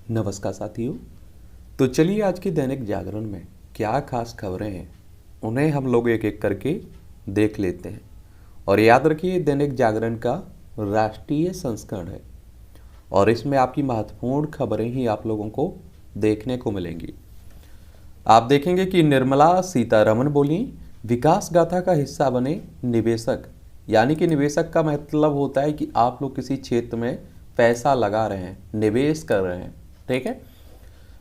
नमस्कार साथियों। तो चलिए आज के दैनिक जागरण में क्या खास खबरें हैं उन्हें हम लोग एक एक करके देख लेते हैं। और याद रखिए दैनिक जागरण का राष्ट्रीय संस्करण है और इसमें आपकी महत्वपूर्ण खबरें ही आप लोगों को देखने को मिलेंगी। आप देखेंगे कि निर्मला सीतारमण बोली विकास गाथा का हिस्सा बने निवेशक, यानी कि निवेशक का मतलब होता है कि आप लोग किसी क्षेत्र में पैसा लगा रहे हैं, निवेश कर रहे हैं। ठीक है।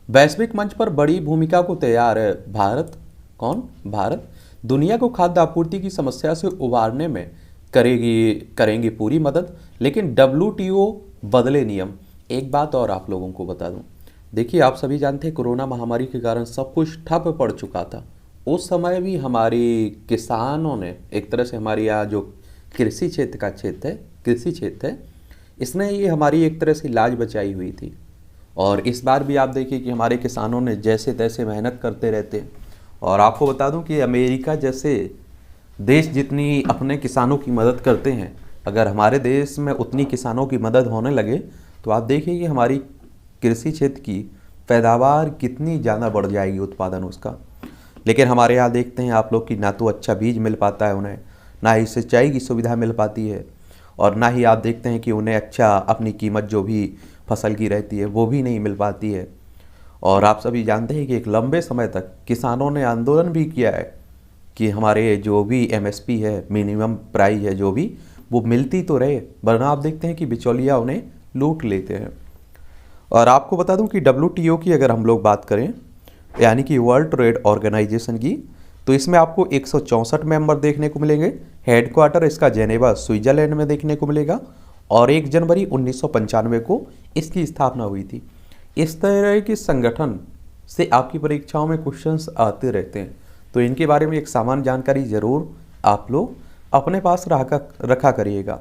वैश्विक मंच पर बड़ी भूमिका को तैयार है भारत। कौन? भारत दुनिया को खाद्य आपूर्ति की समस्या से उबारने में करेंगी पूरी मदद, लेकिन WTO बदले नियम। एक बात और आप लोगों को बता दूं, देखिए आप सभी जानते हैं कोरोना महामारी के कारण सब कुछ ठप पड़ चुका था। उस समय भी हमारी किसानों ने एक तरह से हमारी यहाँ जो कृषि क्षेत्र है, इसने ये हमारी एक तरह से लाज बचाई हुई थी। और इस बार भी आप देखिए कि हमारे किसानों ने जैसे तैसे मेहनत करते रहते हैं। और आपको बता दूं कि अमेरिका जैसे देश जितनी अपने किसानों की मदद करते हैं, अगर हमारे देश में उतनी किसानों की मदद होने लगे तो आप देखिए कि हमारी कृषि क्षेत्र की पैदावार कितनी ज़्यादा बढ़ जाएगी, उत्पादन उसका। लेकिन हमारे यहाँ देखते हैं आप लोग कि ना तो अच्छा बीज मिल पाता है उन्हें, ना ही सिंचाई की सुविधा मिल पाती है, और ना ही आप देखते हैं कि उन्हें अच्छा अपनी कीमत जो भी फसल की रहती है वो भी नहीं मिल पाती है। और आप सभी जानते हैं कि एक लंबे समय तक किसानों ने आंदोलन भी किया है कि हमारे जो भी MSP है, मिनिमम प्राइस है, जो भी वो मिलती तो रहे, वरना आप देखते हैं कि बिचौलिया उन्हें लूट लेते हैं। और आपको बता दूं कि WTO की अगर हम लोग बात करें, यानी कि वर्ल्ड ट्रेड ऑर्गेनाइजेशन की, तो इसमें आपको 164 मेंबर देखने को मिलेंगे। हेडक्वार्टर इसका जेनेवा स्विट्जरलैंड में देखने को मिलेगा और 1 जनवरी 1995 को इसकी स्थापना हुई थी। इस तरह के संगठन से आपकी परीक्षाओं में क्वेश्चंस आते रहते हैं, तो इनके बारे में एक सामान्य जानकारी जरूर आप लोग अपने पास रखा करिएगा।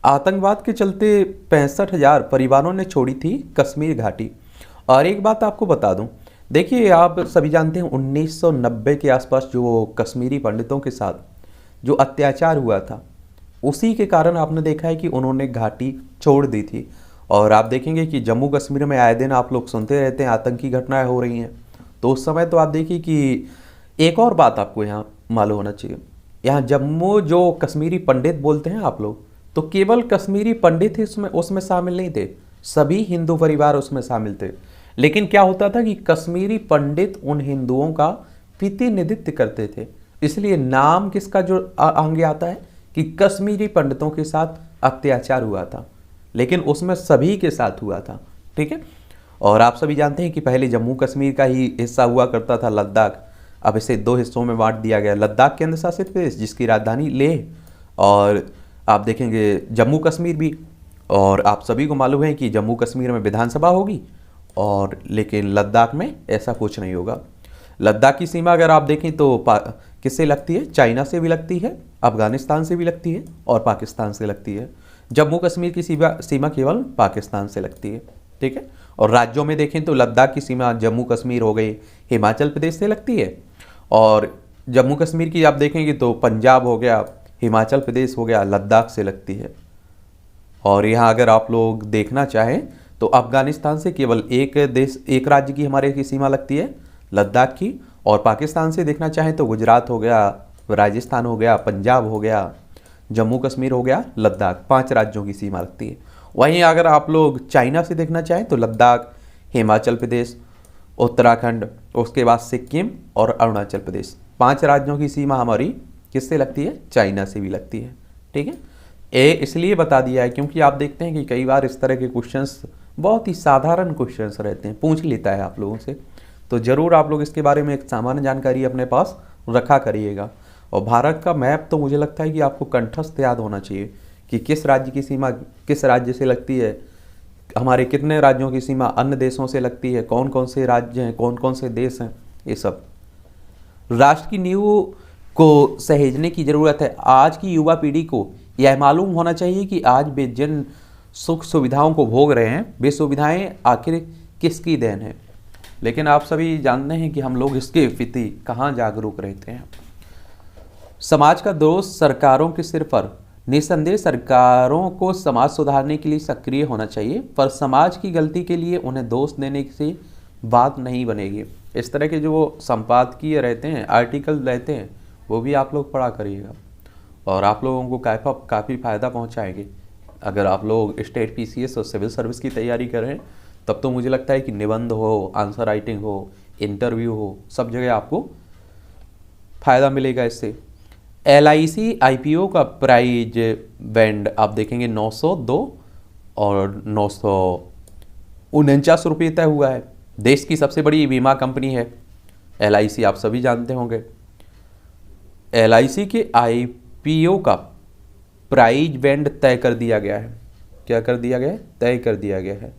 आतंकवाद के चलते 65,000 परिवारों ने छोड़ी थी कश्मीर घाटी। और एक बात आपको बता दूं, देखिए आप सभी जानते हैं 1990 के आसपास जो कश्मीरी पंडितों के साथ जो अत्याचार हुआ था, उसी के कारण आपने देखा है कि उन्होंने घाटी छोड़ दी थी। और आप देखेंगे कि जम्मू कश्मीर में आए दिन आप लोग सुनते रहते हैं आतंकी घटनाएं हो रही हैं। तो उस समय तो आप देखिए कि एक और बात आपको यहाँ मालूम होना चाहिए, यहाँ जम्मू जो कश्मीरी पंडित बोलते हैं आप लोग, तो केवल कश्मीरी पंडित ही उसमें शामिल नहीं थे, सभी हिंदू परिवार उसमें शामिल थे। लेकिन क्या होता था कि कश्मीरी पंडित उन हिंदुओं का प्रतिनिधित्व करते थे, इसलिए नाम किसका जो आगे आता है कि कश्मीरी पंडितों के साथ अत्याचार हुआ था, लेकिन उसमें सभी के साथ हुआ था। ठीक है। और आप सभी जानते हैं कि पहले जम्मू कश्मीर का ही हिस्सा हुआ करता था लद्दाख, अब इसे 2 हिस्सों में बांट दिया गया। लद्दाख केंद्र शासित प्रदेश जिसकी राजधानी लेह, और आप देखेंगे जम्मू कश्मीर भी। और आप सभी को मालूम है कि जम्मू कश्मीर में विधानसभा होगी, और लेकिन लद्दाख में ऐसा कुछ नहीं होगा। लद्दाख की सीमा अगर आप देखें तो किससे लगती है? चाइना से भी लगती है, अफगानिस्तान से भी लगती है और पाकिस्तान से लगती है। जम्मू कश्मीर की सीमा केवल पाकिस्तान से लगती है। ठीक है। और राज्यों में देखें तो लद्दाख की सीमा जम्मू कश्मीर हो गई, हिमाचल प्रदेश से लगती है, और जम्मू कश्मीर की आप देखेंगे तो पंजाब हो गया, हिमाचल प्रदेश हो गया, लद्दाख से लगती है। और यहाँ अगर आप लोग देखना चाहें तो अफगानिस्तान से केवल एक राज्य की हमारे की सीमा लगती है, लद्दाख की। और पाकिस्तान से देखना चाहें तो गुजरात हो गया, राजस्थान हो गया, पंजाब हो गया, जम्मू कश्मीर हो गया, लद्दाख, 5 राज्यों की सीमा लगती है। वहीं अगर आप लोग चाइना से देखना चाहें तो लद्दाख, हिमाचल प्रदेश, उत्तराखंड, उसके बाद सिक्किम और अरुणाचल प्रदेश, 5 राज्यों की सीमा हमारी किससे लगती है? चाइना से भी लगती है। ठीक है। ये इसलिए बता दिया है क्योंकि आप देखते हैं कि कई बार इस तरह के क्वेश्चंस बहुत ही साधारण क्वेश्चंस रहते हैं, पूछ लेता है आप लोगों से, तो ज़रूर आप लोग इसके बारे में एक सामान्य जानकारी अपने पास रखा करिएगा। और भारत का मैप तो मुझे लगता है कि आपको कंठस्थ याद होना चाहिए कि किस राज्य की सीमा किस राज्य से लगती है, हमारे कितने राज्यों की सीमा अन्य देशों से लगती है, कौन कौन से राज्य हैं, कौन कौन से देश हैं, ये सब। राष्ट्र की नींव को सहेजने की ज़रूरत है। आज की युवा पीढ़ी को यह मालूम होना चाहिए कि आज वे जिन सुख सुविधाओं को भोग रहे हैं, वे सुविधाएं आखिर किसकी देन है। लेकिन आप सभी जानते हैं कि हम लोग इसके प्रति कहाँ जागरूक रहते हैं। समाज का दोष सरकारों के सिर पर निस्संदेह सरकारों को समाज सुधारने के लिए सक्रिय होना चाहिए, पर समाज की गलती के लिए उन्हें दोष देने से बात नहीं बनेगी। इस तरह के जो संपादकीय रहते हैं, आर्टिकल रहते हैं, वो भी आप लोग पढ़ा करिएगा और आप लोगों को काफ़ी फ़ायदा पहुंचाएंगे। अगर आप लोग स्टेट पीसीएस और सिविल सर्विस की तैयारी कर रहे हैं तब तो मुझे लगता है कि निबंध हो, आंसर राइटिंग हो, इंटरव्यू हो, सब जगह आपको फ़ायदा मिलेगा इससे। LIC IPO का प्राइज बैंड आप देखेंगे 902 और 949 रुपये तय हुआ है। देश की सबसे बड़ी बीमा कंपनी है LIC, आप सभी जानते होंगे। LIC के IPO का प्राइज बैंड तय कर दिया गया है। क्या कर दिया गया है? तय कर दिया गया है।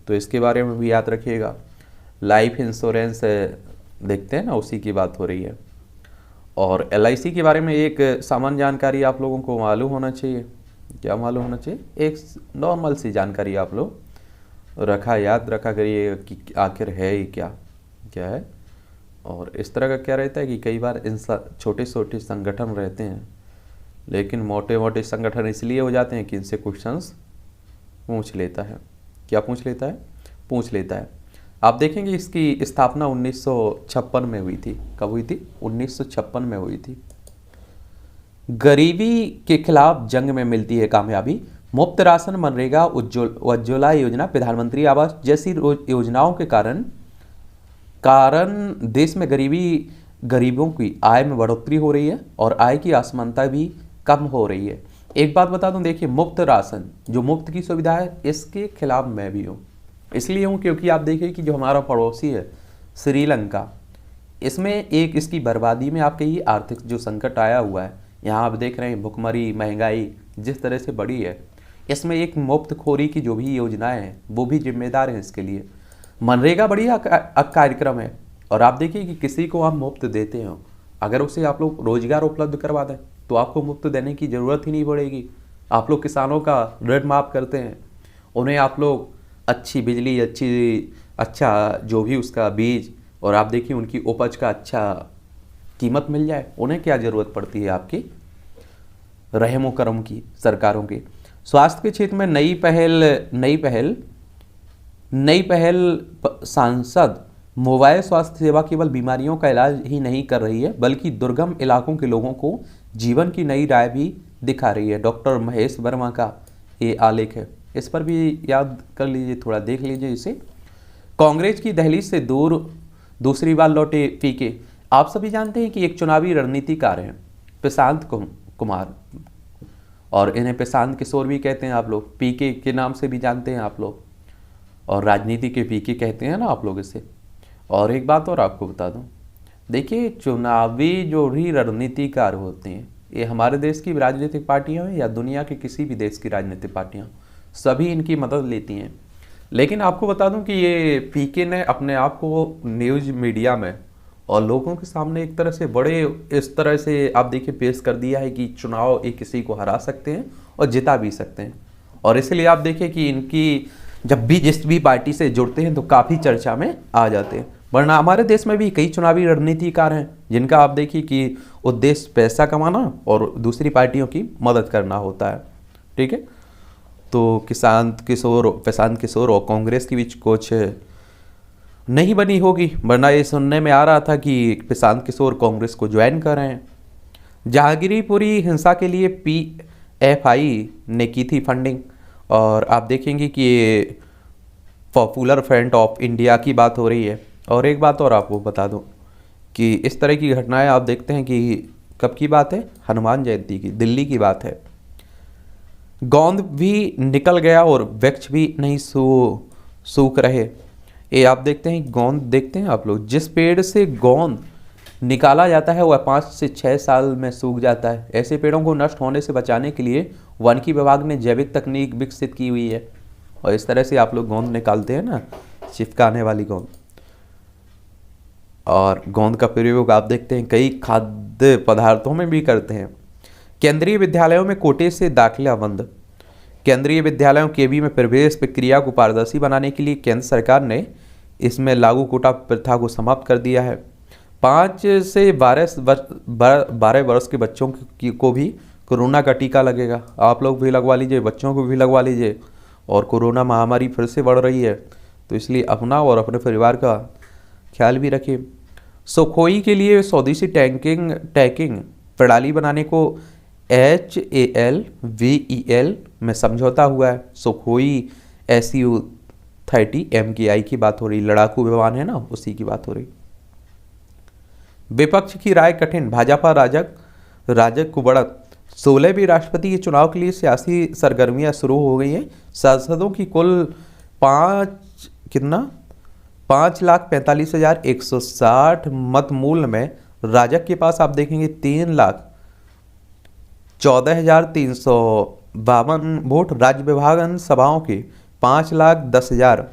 तो इसके बारे में भी याद रखिएगा। लाइफ इंश्योरेंस देखते हैं ना, उसी की बात हो रही है। और LIC के बारे में एक सामान्य जानकारी आप लोगों को मालूम होना चाहिए। क्या मालूम होना चाहिए? एक नॉर्मल सी जानकारी आप लोग याद रखा करिए कि आखिर है ही क्या है। और इस तरह का क्या रहता है कि कई बार छोटे छोटे संगठन रहते हैं, लेकिन मोटे मोटे संगठन इसलिए हो जाते हैं कि इनसे क्वेश्चंस पूछ लेता है। क्या पूछ लेता है? पूछ लेता है। आप देखेंगे इसकी स्थापना 1956 में हुई थी। कब हुई थी? 1956 में हुई थी। गरीबी के खिलाफ जंग में मिलती है कामयाबी। मुफ्त राशन, मनरेगा, उज्ज्वला योजना, प्रधानमंत्री आवास जैसी योजनाओं के कारण देश में गरीबों की आय में बढ़ोतरी हो रही है और आय की असमानता भी कम हो रही है। एक बात बता दूं, देखिए, मुफ्त राशन जो मुफ्त की सुविधा है, इसके खिलाफ मैं भी हूँ। इसलिए हूँ क्योंकि आप देखिए कि जो हमारा पड़ोसी है श्रीलंका, इसमें एक इसकी बर्बादी में आपके ये आर्थिक जो संकट आया हुआ है, यहाँ आप देख रहे हैं भुखमरी, महंगाई जिस तरह से बढ़ी है, इसमें एक मुफ्तखोरी की जो भी योजनाएं हैं वो भी जिम्मेदार हैं इसके लिए। मनरेगा बढ़िया कार्यक्रम है और आप देखिए कि किसी को आप मुफ्त देते हो, अगर उसे आप लोग रोजगार उपलब्ध करवा दें तो आपको मुफ्त देने की ज़रूरत ही नहीं पड़ेगी। आप लोग किसानों का ऋण माफ़ करते हैं, उन्हें आप लोग अच्छी बिजली, अच्छा जो भी उसका बीज और आप देखिए उनकी उपज का अच्छा कीमत मिल जाए। उन्हें क्या ज़रूरत पड़ती है आपकी रहमो करम की, सरकारों की। स्वास्थ्य के क्षेत्र में नई पहल सांसद मोबाइल स्वास्थ्य सेवा केवल बीमारियों का इलाज ही नहीं कर रही है बल्कि दुर्गम इलाकों के लोगों को जीवन की नई राह भी दिखा रही है। डॉक्टर महेश वर्मा का ये आलेख है, इस पर भी याद कर लीजिए, थोड़ा देख लीजिए इसे। कांग्रेस की दहलीज से दूसरी बार लौटे पीके। आप सभी जानते हैं कि एक चुनावी रणनीतिकार हैं प्रशांत कुमार, और इन्हें प्रशांत किशोर भी कहते हैं आप लोग, पीके के नाम से भी जानते हैं आप लोग, और राजनीति के पीके कहते हैं ना आप लोग इसे। और एक बात और आपको बता दूं, देखिए चुनावी जो भी रणनीतिकार होते हैं, ये हमारे देश की राजनीतिक पार्टियां हैं या दुनिया के किसी भी देश की राजनीतिक पार्टियां, सभी इनकी मदद लेती हैं। लेकिन आपको बता दूं कि ये पीके ने अपने आप को न्यूज़ मीडिया में और लोगों के सामने एक तरह से बड़े इस तरह से आप देखिए पेश कर दिया है कि चुनाव ये किसी को हरा सकते हैं और जिता भी सकते हैं। और इसलिए आप देखिए कि इनकी जब भी जिस भी पार्टी से जुड़ते हैं तो काफ़ी चर्चा में आ जाते हैं। वरना हमारे देश में भी कई चुनावी रणनीतिकार हैं जिनका आप देखिए कि उद्देश्य पैसा कमाना और दूसरी पार्टियों की मदद करना होता है। ठीक है, तो प्रशांत किशोर और कांग्रेस के बीच कुछ नहीं बनी होगी, वरना ये सुनने में आ रहा था कि प्रशांत किशोर कांग्रेस को ज्वाइन कर रहे हैं। जहांगीरपुरी हिंसा के लिए PFI ने की थी फंडिंग, और आप देखेंगे कि ये पॉपुलर फ्रंट ऑफ इंडिया की बात हो रही है। और एक बात और आपको बता दूं कि इस तरह की घटनाएं आप देखते हैं कि कब की बात है? हनुमान जयंती की, दिल्ली की बात है। गोंद भी निकल गया और वृक्ष भी नहीं सूख रहे। ये आप देखते हैं, गोंद देखते हैं आप लोग, जिस पेड़ से गोंद निकाला जाता है वह 5 से 6 साल में सूख जाता है। ऐसे पेड़ों को नष्ट होने से बचाने के लिए वानिकी विभाग ने जैविक तकनीक विकसित की हुई है, और इस तरह से आप लोग गोंद निकालते हैं ना, चिपकाने वाली गोंद। और गोंद का प्रयोग आप देखते हैं कई खाद्य पदार्थों में भी करते हैं। केंद्रीय विद्यालयों में कोटे से दाखिला बंद। केंद्रीय विद्यालयों केवी में प्रवेश प्रक्रिया को पारदर्शी बनाने के लिए केंद्र सरकार ने इसमें लागू कोटा प्रथा को समाप्त कर दिया है। 5 से 12 वर्ष के बच्चों को भी कोरोना का टीका लगेगा। आप लोग भी लगवा लीजिए, बच्चों को भी लगवा लीजिए। और कोरोना महामारी फिर से बढ़ रही है, तो इसलिए अपना और अपने परिवार का ख्याल भी रखिए। सुखोई के लिए स्वदेशी टैंकिंग प्रणाली बनाने को HALVEL में समझौता हुआ है। सुखोई SU-30 MKI की बात हो रही, लड़ाकू विमान है ना, उसी की बात हो रही। विपक्ष की राय कठिन, भाजपा राजग को बढ़त। 16वीं राष्ट्रपति के चुनाव के लिए सियासी सरगर्मियां शुरू हो गई हैं। सांसदों की कुल 5,45,160 मत मूल में राजग के पास आप देखेंगे 3,14,352 वोट। राज्य विभागन सभाओं के 5,10,000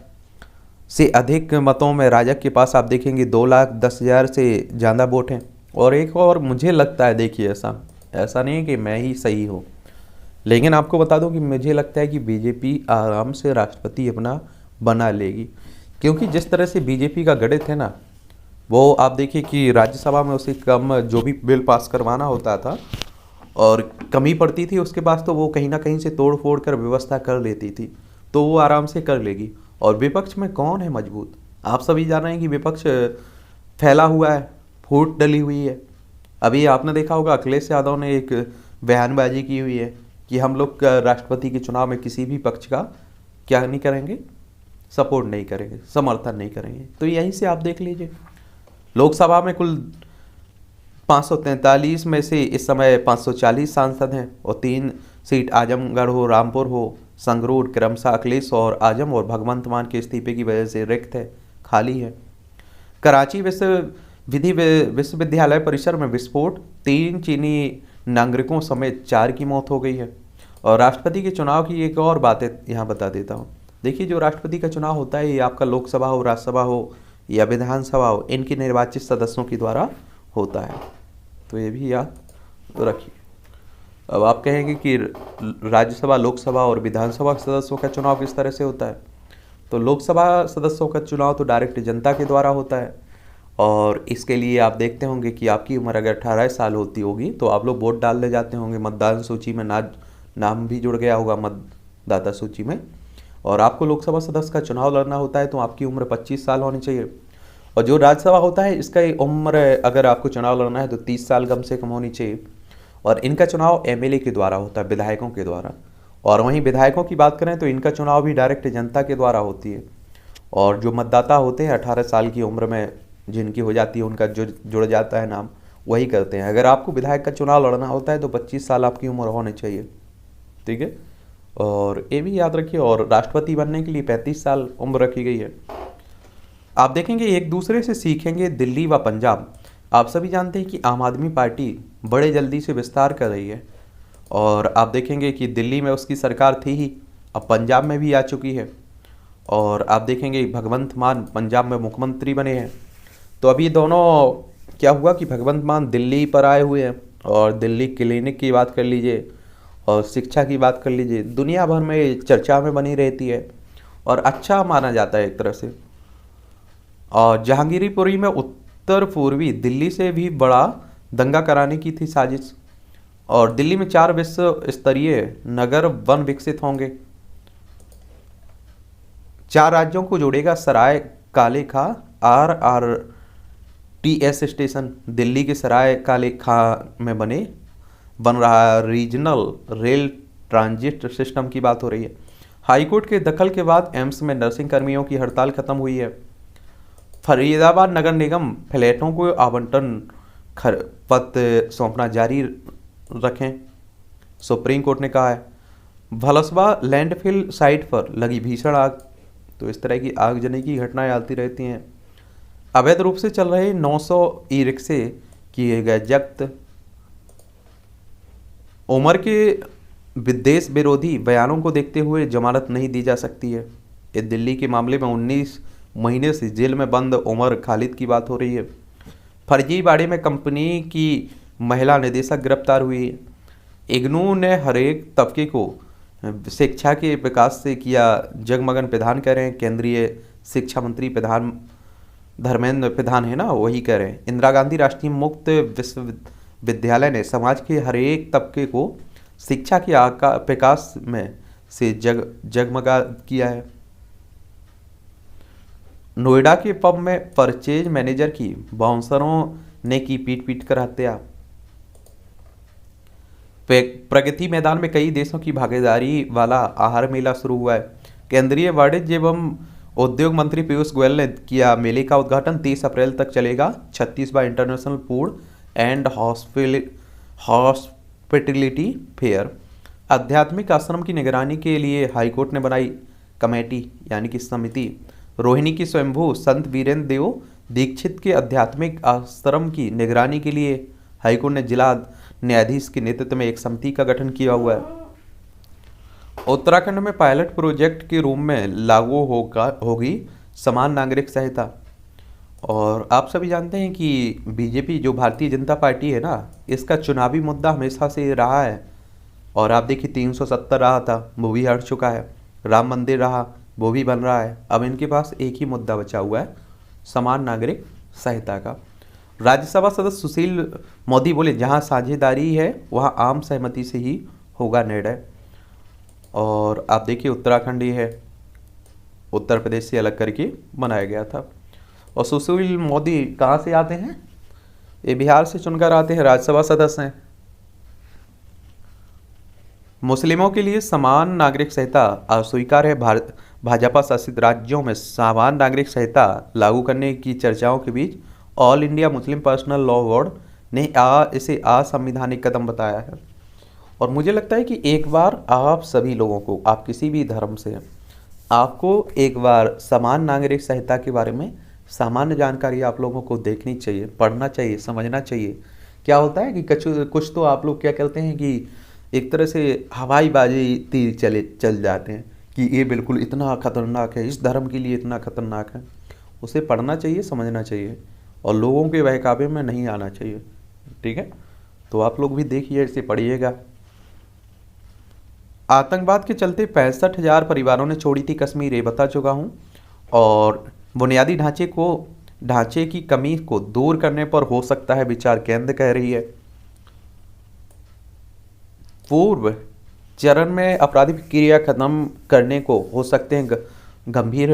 से अधिक मतों में राजग के पास आप देखेंगे 2,10,000 से ज़्यादा वोट हैं। और एक और मुझे लगता है, देखिए ऐसा नहीं है कि मैं ही सही हूँ, लेकिन आपको बता दूं कि मुझे लगता है कि बीजेपी आराम से राष्ट्रपति अपना बना लेगी, क्योंकि जिस तरह से बीजेपी का गठित है ना, वो आप देखिए कि राज्यसभा में उसे कम जो भी बिल पास करवाना होता था और कमी पड़ती थी उसके पास, तो वो कहीं ना कहीं से तोड़ फोड़ कर व्यवस्था कर लेती थी, तो वो आराम से कर लेगी। और विपक्ष में कौन है मजबूत? आप सभी जान रहे हैं कि विपक्ष फैला हुआ है, फूट डली हुई है। अभी आपने देखा होगा अखिलेश यादव ने एक बयानबाजी की हुई है कि हम लोग राष्ट्रपति के चुनाव में किसी भी पक्ष का क्या नहीं करेंगे, सपोर्ट नहीं करेंगे, समर्थन नहीं करेंगे। तो यहीं से आप देख लीजिए, लोकसभा में कुल 543 में से इस समय 540 सांसद हैं और 3 सीट आजमगढ़ हो, रामपुर हो, संगरूर क्रमशः अखिलेश और आजम और भगवंत मान के इस्तीफे की वजह से रिक्त है, खाली है। कराची विश्वविद्यालय परिसर में विस्फोट, 3 चीनी नागरिकों समेत 4 की मौत हो गई है। और राष्ट्रपति के चुनाव की एक और बात यहाँ बता देता हूँ। देखिए, जो राष्ट्रपति का चुनाव होता है, ये आपका लोकसभा हो, राज्यसभा हो या विधानसभा हो, इनके निर्वाचित सदस्यों के द्वारा होता है, तो ये भी याद रखिए। अब आप कहेंगे कि राज्यसभा, लोकसभा और विधानसभा सदस्यों का चुनाव किस तरह से होता है? तो लोकसभा सदस्यों का चुनाव तो डायरेक्ट जनता के द्वारा होता है, और इसके लिए आप देखते होंगे कि आपकी उम्र अगर 18 साल होती होगी तो आप लोग वोट डालने जाते होंगे, मतदान सूची में नाम भी जुड़ गया होगा मतदाता सूची में, और आपको लोकसभा सदस्य का चुनाव लड़ना होता है तो आपकी उम्र 25 साल होनी चाहिए। और जो राज्यसभा होता है, इसका उम्र अगर आपको चुनाव लड़ना है तो 30 साल कम से कम होनी चाहिए। और इनका चुनाव MLA के द्वारा होता है, विधायकों के द्वारा। और वहीं विधायकों की बात करें तो इनका चुनाव भी डायरेक्ट जनता के द्वारा होती है। और जो मतदाता होते हैं 18 साल की उम्र में जिनकी हो जाती है, उनका जो जुड़ जाता है नाम, वही करते हैं। अगर आपको विधायक का चुनाव लड़ना होता है तो 25 साल आपकी उम्र होनी चाहिए, ठीक है। और ये भी याद रखिए। और राष्ट्रपति बनने के लिए 35 साल उम्र रखी गई है। आप देखेंगे एक दूसरे से सीखेंगे दिल्ली व पंजाब। आप सभी जानते हैं कि आम आदमी पार्टी बड़े जल्दी से विस्तार कर रही है, और आप देखेंगे कि दिल्ली में उसकी सरकार थी ही, अब पंजाब में भी आ चुकी है। और आप देखेंगे भगवंत मान पंजाब में मुख्यमंत्री बने हैं। तो अभी दोनों क्या हुआ कि भगवंत मान दिल्ली पर आए हुए हैं, और दिल्ली क्लिनिक की बात कर लीजिए और शिक्षा की बात कर लीजिए, दुनिया भर में चर्चा में बनी रहती है और अच्छा माना जाता है एक तरह से। और जहांगीरपुरी में उत्तर पूर्वी दिल्ली से भी बड़ा दंगा कराने की थी साजिश। और दिल्ली में 4 विश्व स्तरीय नगर वन विकसित होंगे। 4 राज्यों को जोड़ेगा सराय काले खा RRTS स्टेशन। दिल्ली के सराय काले खा में बन रहा रीजनल रेल ट्रांजिट सिस्टम की बात हो रही है। हाईकोर्ट के दखल के बाद एम्स में नर्सिंग कर्मियों की हड़ताल खत्म हुई है। फरीदाबाद नगर निगम फ्लैटों को आवंटन पत्र सौंपना जारी रखें, सुप्रीम कोर्ट ने कहा है। भलसवा लैंडफिल साइट पर लगी भीषण आग। तो इस तरह की आगजनी की घटनाएं आती रहती हैं। अवैध रूप से चल रहे 900 ई-रिक्शे किए गए जब्त। उमर के विदेश विरोधी बयानों को देखते हुए जमानत नहीं दी जा सकती है। इस दिल्ली के मामले में 19 महीने से जेल में बंद उमर खालिद की बात हो रही है। फर्जीवाड़े में कंपनी की महिला निदेशक गिरफ्तार हुई है। इग्नू ने हरेक तबके को शिक्षा के विकास से किया जगमगन, प्रधान कह रहे हैं केंद्रीय शिक्षा मंत्री प्रधान धर्मेंद्र प्रधान है ना, वही कह रहे हैं। इंदिरा गांधी राष्ट्रीय मुक्त विश्वविद्यालय ने समाज के हर एक तबके को शिक्षा के विकास में से जगमगा किया है। नोएडा के पब में परचेज मैनेजर की बाउंसरों ने की पीट पीट कर हत्या। प्रगति मैदान में कई देशों की भागीदारी वाला आहार मेला शुरू हुआ है। केंद्रीय वाणिज्य एवं उद्योग मंत्री पीयूष गोयल ने किया मेले का उद्घाटन। 30 अप्रैल तक चलेगा 36वां international food and hospitality fair. आध्यात्मिक आश्रम की निगरानी के लिए हाईकोर्ट ने बनाई कमेटी यानी कि समिति। रोहिणी की स्वयंभू संत वीरेंद्र देव दीक्षित के आध्यात्मिक आश्रम की निगरानी के लिए हाईकोर्ट ने जिला न्यायाधीश के नेतृत्व में एक समिति का गठन किया हुआ है। उत्तराखंड में पायलट प्रोजेक्ट के रूप में लागू होगी समान नागरिक संहिता। और आप सभी जानते हैं कि बीजेपी जो भारतीय जनता पार्टी है ना, इसका चुनावी मुद्दा हमेशा से रहा है। और आप देखिए 370 रहा था, वो भी हट चुका है। राम मंदिर रहा, वो भी बन रहा है। अब इनके पास एक ही मुद्दा बचा हुआ है, समान नागरिक संहिता का। राज्यसभा सदस्य सुशील मोदी बोले, जहां साझेदारी है वहां आम सहमति से ही होगा निर्णय। और आप देखिए उत्तराखंड ही है, उत्तर प्रदेश से अलग करके बनाया गया था। और सुशील मोदी कहाँ से आते हैं? ये बिहार से चुनकर आते हैं, राज्यसभा सदस्य हैं। मुस्लिमों के लिए समान नागरिक संहिता अस्वीकार है। भाजपा शासित राज्यों में समान नागरिक संहिता लागू करने की चर्चाओं के बीच All India Muslim Personal Law Board ने इसे असंवैधानिक कदम बताया है। और मुझे लगता है कि एक बार आप सभी लोगों को, आप किसी भी धर्म से, आपको एक बार समान नागरिक संहिता के बारे में सामान्य जानकारी आप लोगों को देखनी चाहिए, पढ़ना चाहिए, समझना चाहिए। क्या होता है कि कुछ तो आप लोग क्या कहते हैं कि एक तरह से हवाईबाजी तीर चल जाते हैं कि ये बिल्कुल इतना खतरनाक है, इस धर्म के लिए इतना खतरनाक है। उसे पढ़ना चाहिए, समझना चाहिए और लोगों के बहकावे में नहीं आना चाहिए। ठीक है, तो आप लोग भी देखिए, इसे पढ़िएगा। आतंकवाद के चलते 65,000 परिवारों ने छोड़ी थी कश्मीर, ये बता चुका हूँ। और बुनियादी ढांचे की कमी को दूर करने पर हो सकता है विचार, केंद्र कह रही है। पूर्व चरण में आपराधिक प्रक्रिया खत्म करने को हो सकते हैं गंभीर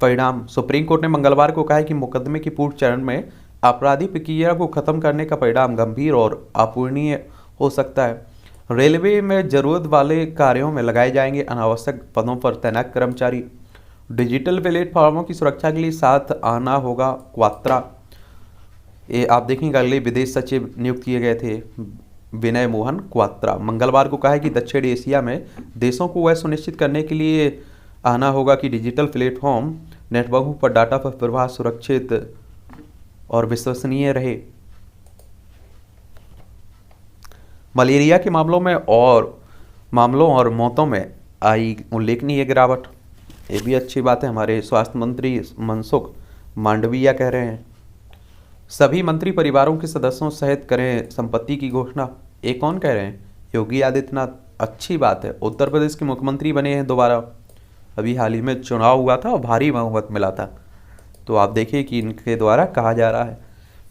परिणाम। सुप्रीम कोर्ट ने मंगलवार को कहा है कि मुकदमे के पूर्व चरण में आपराधिक प्रक्रिया को खत्म करने का परिणाम गंभीर और अपूरणीय हो सकता है। रेलवे में जरूरत वाले कार्यों में लगाए जाएंगे अनावश्यक पदों पर तैनात कर्मचारी। डिजिटल प्लेटफॉर्मों की सुरक्षा के लिए साथ आना होगा क्वात्रा। ये आप देखेंगे, अगले विदेश सचिव नियुक्त किए गए थे विनय मोहन क्वात्रा। मंगलवार को कहा है कि दक्षिण एशिया में देशों को वह सुनिश्चित करने के लिए आना होगा कि डिजिटल प्लेटफॉर्म नेटवर्कों पर डाटा पर प्रवाह सुरक्षित और विश्वसनीय रहे। मलेरिया के मामलों और मौतों में आई उल्लेखनीय गिरावट। ये भी अच्छी बात है। हमारे स्वास्थ्य मंत्री मनसुख मांडविया कह रहे हैं सभी मंत्री परिवारों के सदस्यों सहित करें संपत्ति की घोषणा। ये कौन कह रहे हैं? योगी आदित्यनाथ। अच्छी बात है, उत्तर प्रदेश के मुख्यमंत्री बने हैं दोबारा। अभी हाल ही में चुनाव हुआ था और भारी बहुमत मिला था। तो आप देखिए कि इनके द्वारा कहा जा रहा है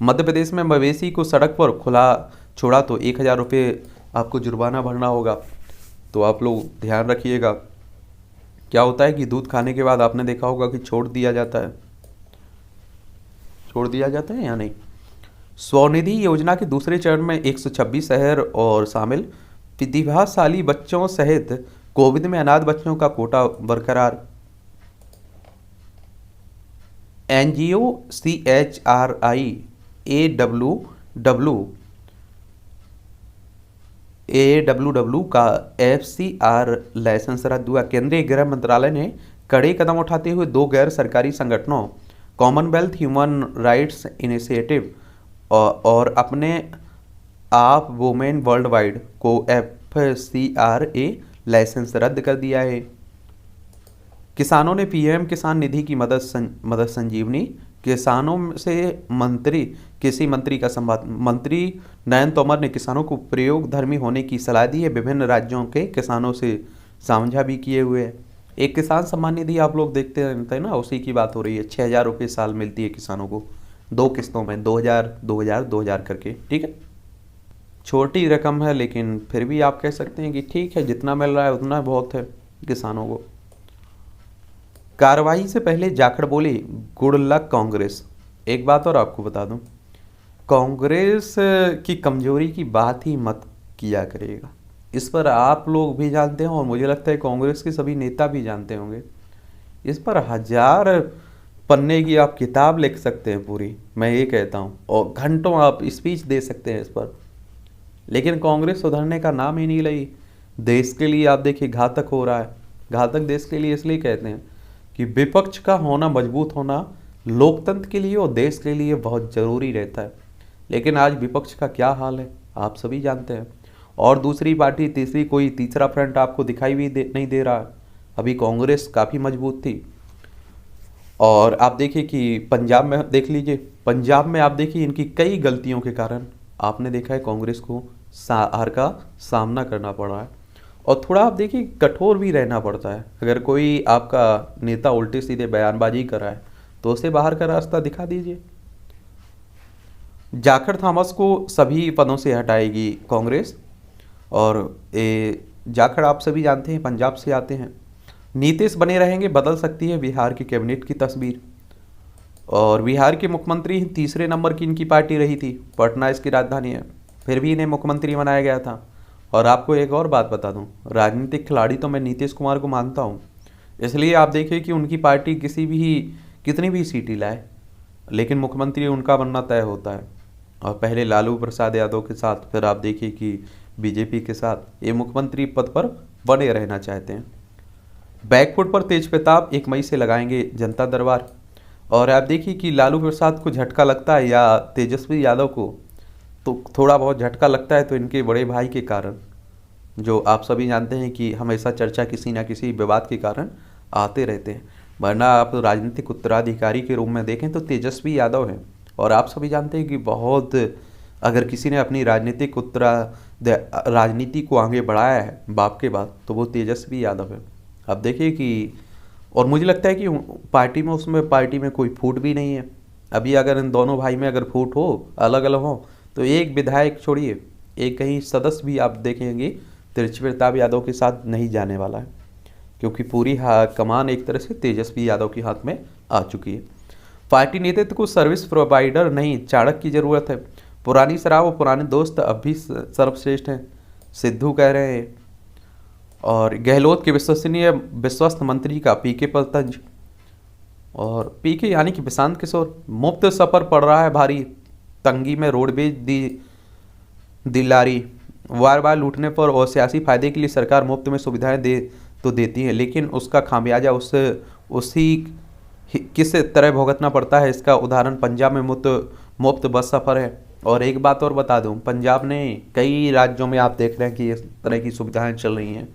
मध्य प्रदेश में मवेशी को सड़क पर खुला छोड़ा तो 1,000 रुपये आपको जुर्माना भरना होगा। तो आप लोग ध्यान रखिएगा। क्या होता है कि दूध खाने के बाद आपने देखा होगा कि छोड़ दिया जाता है या नहीं। स्वनिधि योजना के दूसरे चरण में 126 शहर और शामिल। प्रतिभाशाली बच्चों सहित कोविड में अनाथ बच्चों का कोटा बरकरार। एनजीओ CHRI AWW का FCR लाइसेंस रद्द हुआ। केंद्रीय गृह मंत्रालय ने कड़े कदम उठाते हुए 2 गैर सरकारी संगठनों कॉमनवेल्थ ह्यूमन राइट्स इनिशिएटिव और अपने आप वुमेन वर्ल्ड वाइड को FCRA लाइसेंस रद्द कर दिया है। किसानों ने PM किसान निधि की मदद संजीवनी। किसानों से कृषि मंत्री का संवाद। मंत्री नयन तोमर ने किसानों को प्रयोगधर्मी होने की सलाह दी है। विभिन्न राज्यों के किसानों से साझा भी किए हुए हैं। एक किसान सम्मान निधि आप लोग देखते रहते हैं ना, उसी की बात हो रही है। 6,000 रुपये साल मिलती है किसानों को, 2 किस्तों में, 2,000 2,000 2,000 करके, ठीक है। छोटी रकम है, लेकिन फिर भी आप कह सकते हैं कि ठीक है, जितना मिल रहा है उतना बहुत है किसानों को। कार्रवाई से पहले जाखड़ बोली, गुड लक कांग्रेस। एक बात और आपको बता दूं, कांग्रेस की कमजोरी की बात ही मत किया करेगा। इस पर आप लोग भी जानते हैं और मुझे लगता है कांग्रेस के सभी नेता भी जानते होंगे। इस पर 1,000 पन्ने की आप किताब लिख सकते हैं पूरी, मैं ये कहता हूँ, और घंटों आप स्पीच दे सकते हैं इस पर, लेकिन कांग्रेस सुधरने का नाम ही नहीं ली। देश के लिए आप देखिए घातक हो रहा है। घातक देश के लिए इसलिए कहते हैं कि विपक्ष का होना, मजबूत होना लोकतंत्र के लिए और देश के लिए बहुत ज़रूरी रहता है। लेकिन आज विपक्ष का क्या हाल है आप सभी जानते हैं। और दूसरी पार्टी, तीसरी, कोई तीसरा फ्रंट आपको दिखाई भी नहीं दे रहा है। अभी कांग्रेस काफ़ी मजबूत थी। और आप देखिए कि पंजाब में देख लीजिए, पंजाब में आप देखिए इनकी कई गलतियों के कारण आपने देखा है कांग्रेस को हार का सामना करना पड़ रहा है। और थोड़ा आप देखिए कठोर भी रहना पड़ता है। अगर कोई आपका नेता उल्टे सीधे बयानबाजी कर रहा है तो उसे बाहर का रास्ता दिखा दीजिए। जाखड़ थॉमस को सभी पदों से हटाएगी कांग्रेस। और जाखड़ आप सभी जानते हैं पंजाब से आते हैं। नीतीश बने रहेंगे, बदल सकती है बिहार की कैबिनेट की तस्वीर। और बिहार के मुख्यमंत्री तीसरे नंबर की इनकी पार्टी रही थी, पटना इसकी राजधानी है, फिर भी इन्हें मुख्यमंत्री बनाया गया था। और आपको एक और बात बता दूं, राजनीतिक खिलाड़ी तो मैं नीतीश कुमार को मानता हूं, इसलिए आप देखिए कि उनकी पार्टी कितनी भी सीटें लाए, लेकिन मुख्यमंत्री उनका बनना तय होता है। और पहले लालू प्रसाद यादव के साथ, फिर आप देखिए कि बीजेपी के साथ ये मुख्यमंत्री पद पर बने रहना चाहते हैं। बैकफुट पर तेज प्रताप 1 मई से लगाएंगे जनता दरबार। और आप देखिए कि लालू प्रसाद को झटका लगता है या तेजस्वी यादव को, तो थोड़ा बहुत झटका लगता है तो इनके बड़े भाई के कारण, जो आप सभी जानते हैं कि हमेशा चर्चा किसी ना किसी विवाद के कारण आते रहते हैं। वरना आप राजनीतिक उत्तराधिकारी के रूप में देखें तो तेजस्वी यादव हैं। और आप सभी जानते हैं कि बहुत, अगर किसी ने अपनी राजनीति को आगे बढ़ाया है बाप के बाद, तो वो तेजस्वी यादव है। अब देखिए कि, और मुझे लगता है कि पार्टी में कोई फूट भी नहीं है। अभी अगर इन दोनों भाई में अगर फूट हो, अलग अलग हो, तो एक विधायक छोड़िए, एक कहीं सदस्य भी आप देखेंगे तेज प्रताप यादव के साथ नहीं जाने वाला है, क्योंकि पूरी कमान एक तरह से तेजस्वी यादव के हाथ में आ चुकी है। पार्टी नेतृत्व को सर्विस प्रोवाइडर नहीं, चाणक्य की जरूरत है। पुरानी शराब और पुराने दोस्त अब भी सर्वश्रेष्ठ हैं, सिद्धू कह रहे हैं। और गहलोत के विश्वसनीय विश्वस्त मंत्री का पीके पर तंज। और पीके यानी कि प्रशांत किशोर, मुफ्त सफर पड़ रहा है भारी, तंगी में रोडवेज दिलारी, बार बार लूटने पर और सियासी फायदे के लिए सरकार मुफ्त में सुविधाएं देती है, लेकिन उसका खामियाजा उसी किस तरह भुगतना पड़ता है। इसका उदाहरण पंजाब में मुफ्त बस सफ़र है। और एक बात और बता दूं, पंजाब ने कई राज्यों में आप देख रहे हैं कि इस तरह की सुविधाएं चल रही हैं,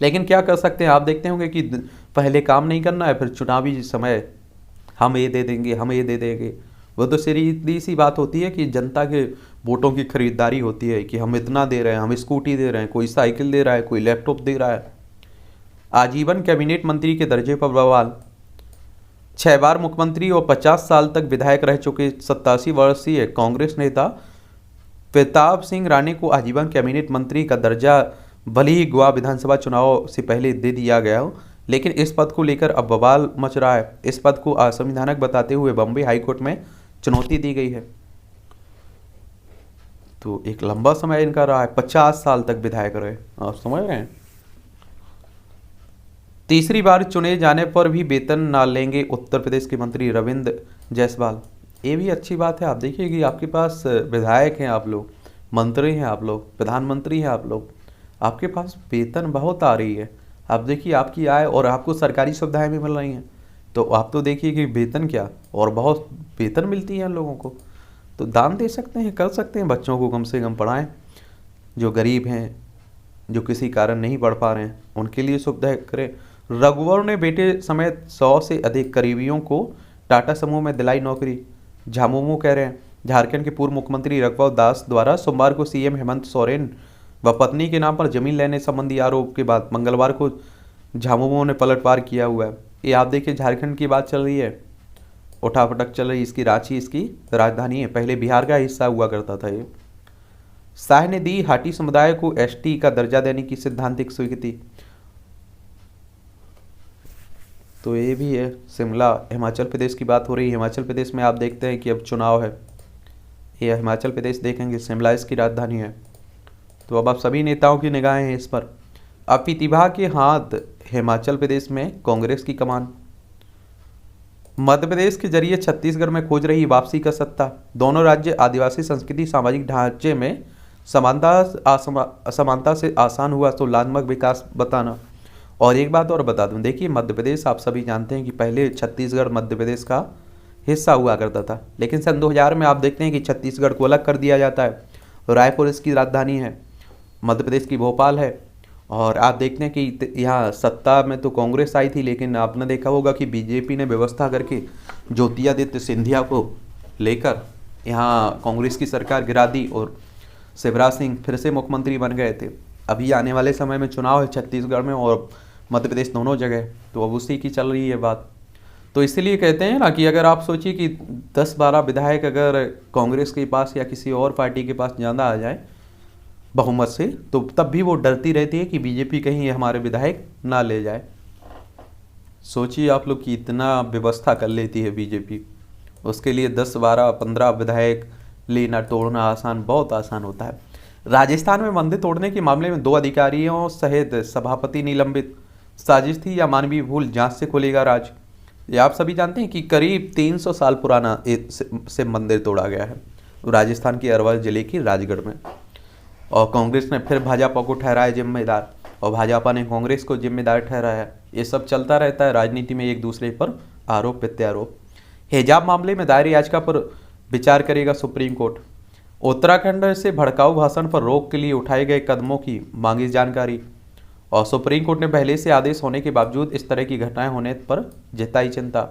लेकिन क्या कर सकते हैं। आप देखते होंगे कि पहले काम नहीं करना है, फिर चुनावी समय हम ये दे देंगे, हम ये दे देंगे। वो तो सीधी सी बात होती है कि जनता के वोटों की खरीदारी होती है कि हम इतना दे रहे हैं, हम स्कूटी दे रहे हैं, कोई साइकिल दे रहा है, कोई लैपटॉप दे रहा है। आजीवन कैबिनेट मंत्री के दर्जे पर बवाल। 6 बार मुख्यमंत्री और 50 साल तक विधायक रह चुके 87 वर्षीय कांग्रेस नेता प्रताप सिंह राणे को आजीवन कैबिनेट मंत्री का दर्जा भले ही गोवा विधानसभा चुनाव से पहले दे दिया गया हो, लेकिन इस पद को लेकर अब बवाल मच रहा है। इस पद को असंवैधानिक बताते हुए बॉम्बे हाईकोर्ट में चुनौती दी गई है। तो एक लंबा समय इनका रहा है, 50 साल तक विधायक रहे, आप समझ रहे हैं। तीसरी बार चुने जाने पर भी वेतन ना लेंगे उत्तर प्रदेश के मंत्री रविंद्र जायसवाल। ये भी अच्छी बात है। आप देखिए कि आपके पास विधायक हैं आप लोग, मंत्री हैं आप लोग, प्रधानमंत्री हैं आप लोग, आपके पास वेतन बहुत आ रही है। आप देखिए आपकी आय, और आपको सरकारी सुविधाएं भी मिल रही हैं, तो आप तो देखिए कि वेतन क्या, और बहुत वेतन मिलती है लोगों को। तो दान दे सकते हैं, कर सकते हैं, बच्चों को कम से कम पढ़ाएं, जो गरीब हैं, जो किसी कारण नहीं पढ़ पा रहे हैं, उनके लिए सुविधा करें। रघुवर ने बेटे समेत 100 से अधिक करीबियों को टाटा समूह में दिलाई नौकरी, झामुमो कह रहे हैं। झारखंड के पूर्व मुख्यमंत्री रघुवर दास द्वारा सोमवार को सीएम हेमंत सोरेन व पत्नी के नाम पर जमीन लेने संबंधी आरोप के बाद मंगलवार को झामुमो ने पलटवार किया हुआ है। ये आप देखिए झारखंड की बात चल रही है, उठापटक चल रही, इसकी रांची इसकी राजधानी है, पहले बिहार का हिस्सा हुआ करता था ये। शाह ने दी हाटी समुदाय को एसटी का दर्जा देने की सैद्धांतिक स्वीकृति। तो ये भी है। शिमला हिमाचल प्रदेश की बात हो रही है, हिमाचल प्रदेश में आप देखते हैं कि अब चुनाव है, ये हिमाचल प्रदेश देखेंगे, शिमला इसकी राजधानी है। तो अब आप सभी नेताओं की निगाहें हैं इस पर। अब प्रतिभा के हाथ हिमाचल प्रदेश में कांग्रेस की कमान। मध्य प्रदेश के जरिए छत्तीसगढ़ में खोज रही वापसी का सत्ता। दोनों राज्य आदिवासी संस्कृति सामाजिक ढांचे में असमानता से आसान हुआ तुलनात्मक विकास बताना। और एक बात और बता दूं, देखिए मध्य प्रदेश आप सभी जानते हैं कि पहले छत्तीसगढ़ मध्य प्रदेश का हिस्सा हुआ करता था, लेकिन सन 2000 में आप देखते हैं कि छत्तीसगढ़ को अलग कर दिया जाता है। रायपुर इसकी राजधानी है, मध्य प्रदेश की भोपाल है। और आप देखते हैं कि यहाँ सत्ता में तो कांग्रेस आई थी, लेकिन आपने देखा होगा कि बीजेपी ने व्यवस्था करके ज्योतिरादित्य सिंधिया को लेकर यहाँ कांग्रेस की सरकार गिरा दी और शिवराज सिंह फिर से मुख्यमंत्री बन गए थे। अभी आने वाले समय में चुनाव है छत्तीसगढ़ में और मध्य प्रदेश दोनों जगह, तो अब उसी की चल रही है बात। तो इसीलिए कहते हैं ना कि अगर आप सोचिए कि 10-12 विधायक अगर कांग्रेस के पास या किसी और पार्टी के पास ज़्यादा आ जाए बहुमत से, तो तब भी वो डरती रहती है कि बीजेपी कहीं हमारे विधायक ना ले जाए। सोचिए आप लोग कि इतना व्यवस्था कर लेती है बीजेपी, उसके लिए 10-12-15 विधायक लेना तोड़ना आसान, बहुत आसान होता है। राजस्थान में मंदिर तोड़ने के मामले में 2 अधिकारियों सहित सभापति निलंबित। साजिश थी या मानवीय भूल, जांच से खुलेगा राज। ये आप सभी जानते हैं कि करीब 300 साल पुराना से मंदिर तोड़ा गया है राजस्थान के अरवल जिले की राजगढ़ में। और कांग्रेस ने फिर भाजपा को ठहराया जिम्मेदार और भाजपा ने कांग्रेस को जिम्मेदार ठहराया। ये सब चलता रहता है राजनीति में, एक दूसरे पर आरोप प्रत्यारोप। हिजाब मामले में दायर याचिका पर विचार करेगा सुप्रीम कोर्ट। उत्तराखंड से भड़काऊ भाषण पर रोक के लिए उठाए गए कदमों की मांगी जानकारी। और सुप्रीम कोर्ट ने पहले से आदेश होने के बावजूद इस तरह की घटनाएं होने पर जताई चिंता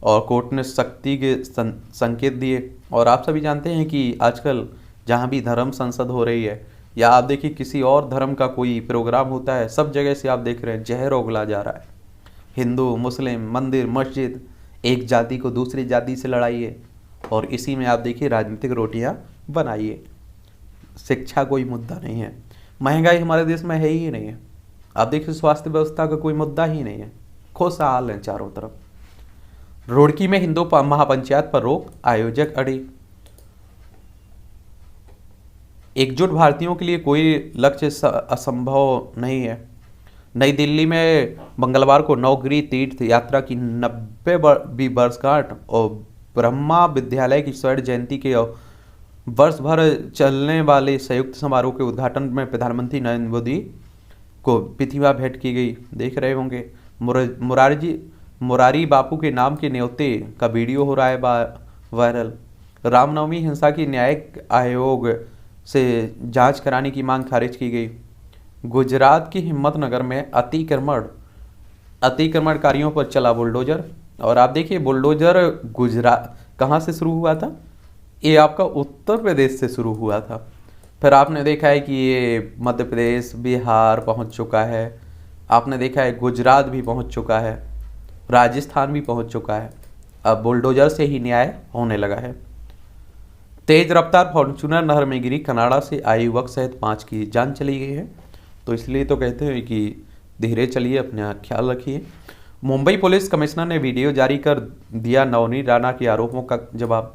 और कोर्ट ने सख्ती के संकेत दिए। और आप सभी जानते हैं कि आजकल जहां भी धर्म संसद हो रही है या आप देखिए किसी और धर्म का कोई प्रोग्राम होता है, सब जगह से आप देख रहे हैं जहर उगला जा रहा है। हिंदू मुस्लिम मंदिर मस्जिद, एक जाति को दूसरी जाति से लड़ाइए और इसी में आप देखिए राजनीतिक रोटियां बनाइए। शिक्षा कोई मुद्दा नहीं है, महंगाई हमारे देश में है ही नहीं है। आप देखिए स्वास्थ्य व्यवस्था का कोई मुद्दा ही नहीं है, खुशहाल है चारों तरफ। रुड़की में हिंदू महापंचायत पर रोक, आयोजक अड़े। एकजुट भारतीयों के लिए कोई लक्ष्य असंभव नहीं है। नई दिल्ली में मंगलवार को नवगिरी तीर्थ यात्रा की 90वीं वर्षगांठ और ब्रह्मा विद्यालय की स्वर्ण जयंती के वर्ष भर चलने वाले संयुक्त समारोह के उद्घाटन में प्रधानमंत्री नरेंद्र मोदी को प्रतिभा भेंट की गई। देख रहे होंगे मुरारी बापू के नाम के न्योते का वीडियो हो रहा है वायरल। रामनवमी हिंसा की न्यायिक आयोग से जांच कराने की मांग खारिज की गई। गुजरात की हिम्मतनगर में अतिक्रमणकारियों पर चला बुलडोजर। और आप देखिए बुलडोजर गुजरात कहाँ से शुरू हुआ था, ये आपका उत्तर प्रदेश से शुरू हुआ था। फिर आपने देखा है कि ये मध्य प्रदेश बिहार पहुंच चुका है, आपने देखा है गुजरात भी पहुंच चुका है, राजस्थान भी पहुंच चुका है। अब बुलडोजर से ही न्याय होने लगा है। तेज रफ्तार फॉर्चूनर नहर में गिरी, कनाडा से आए युवक सहित 5 की जान चली गई है। तो इसलिए तो कहते हैं कि धीरे चलिए, अपना ख्याल रखिए। मुंबई पुलिस कमिश्नर ने वीडियो जारी कर दिया नवनीत राणा के आरोपों का जवाब।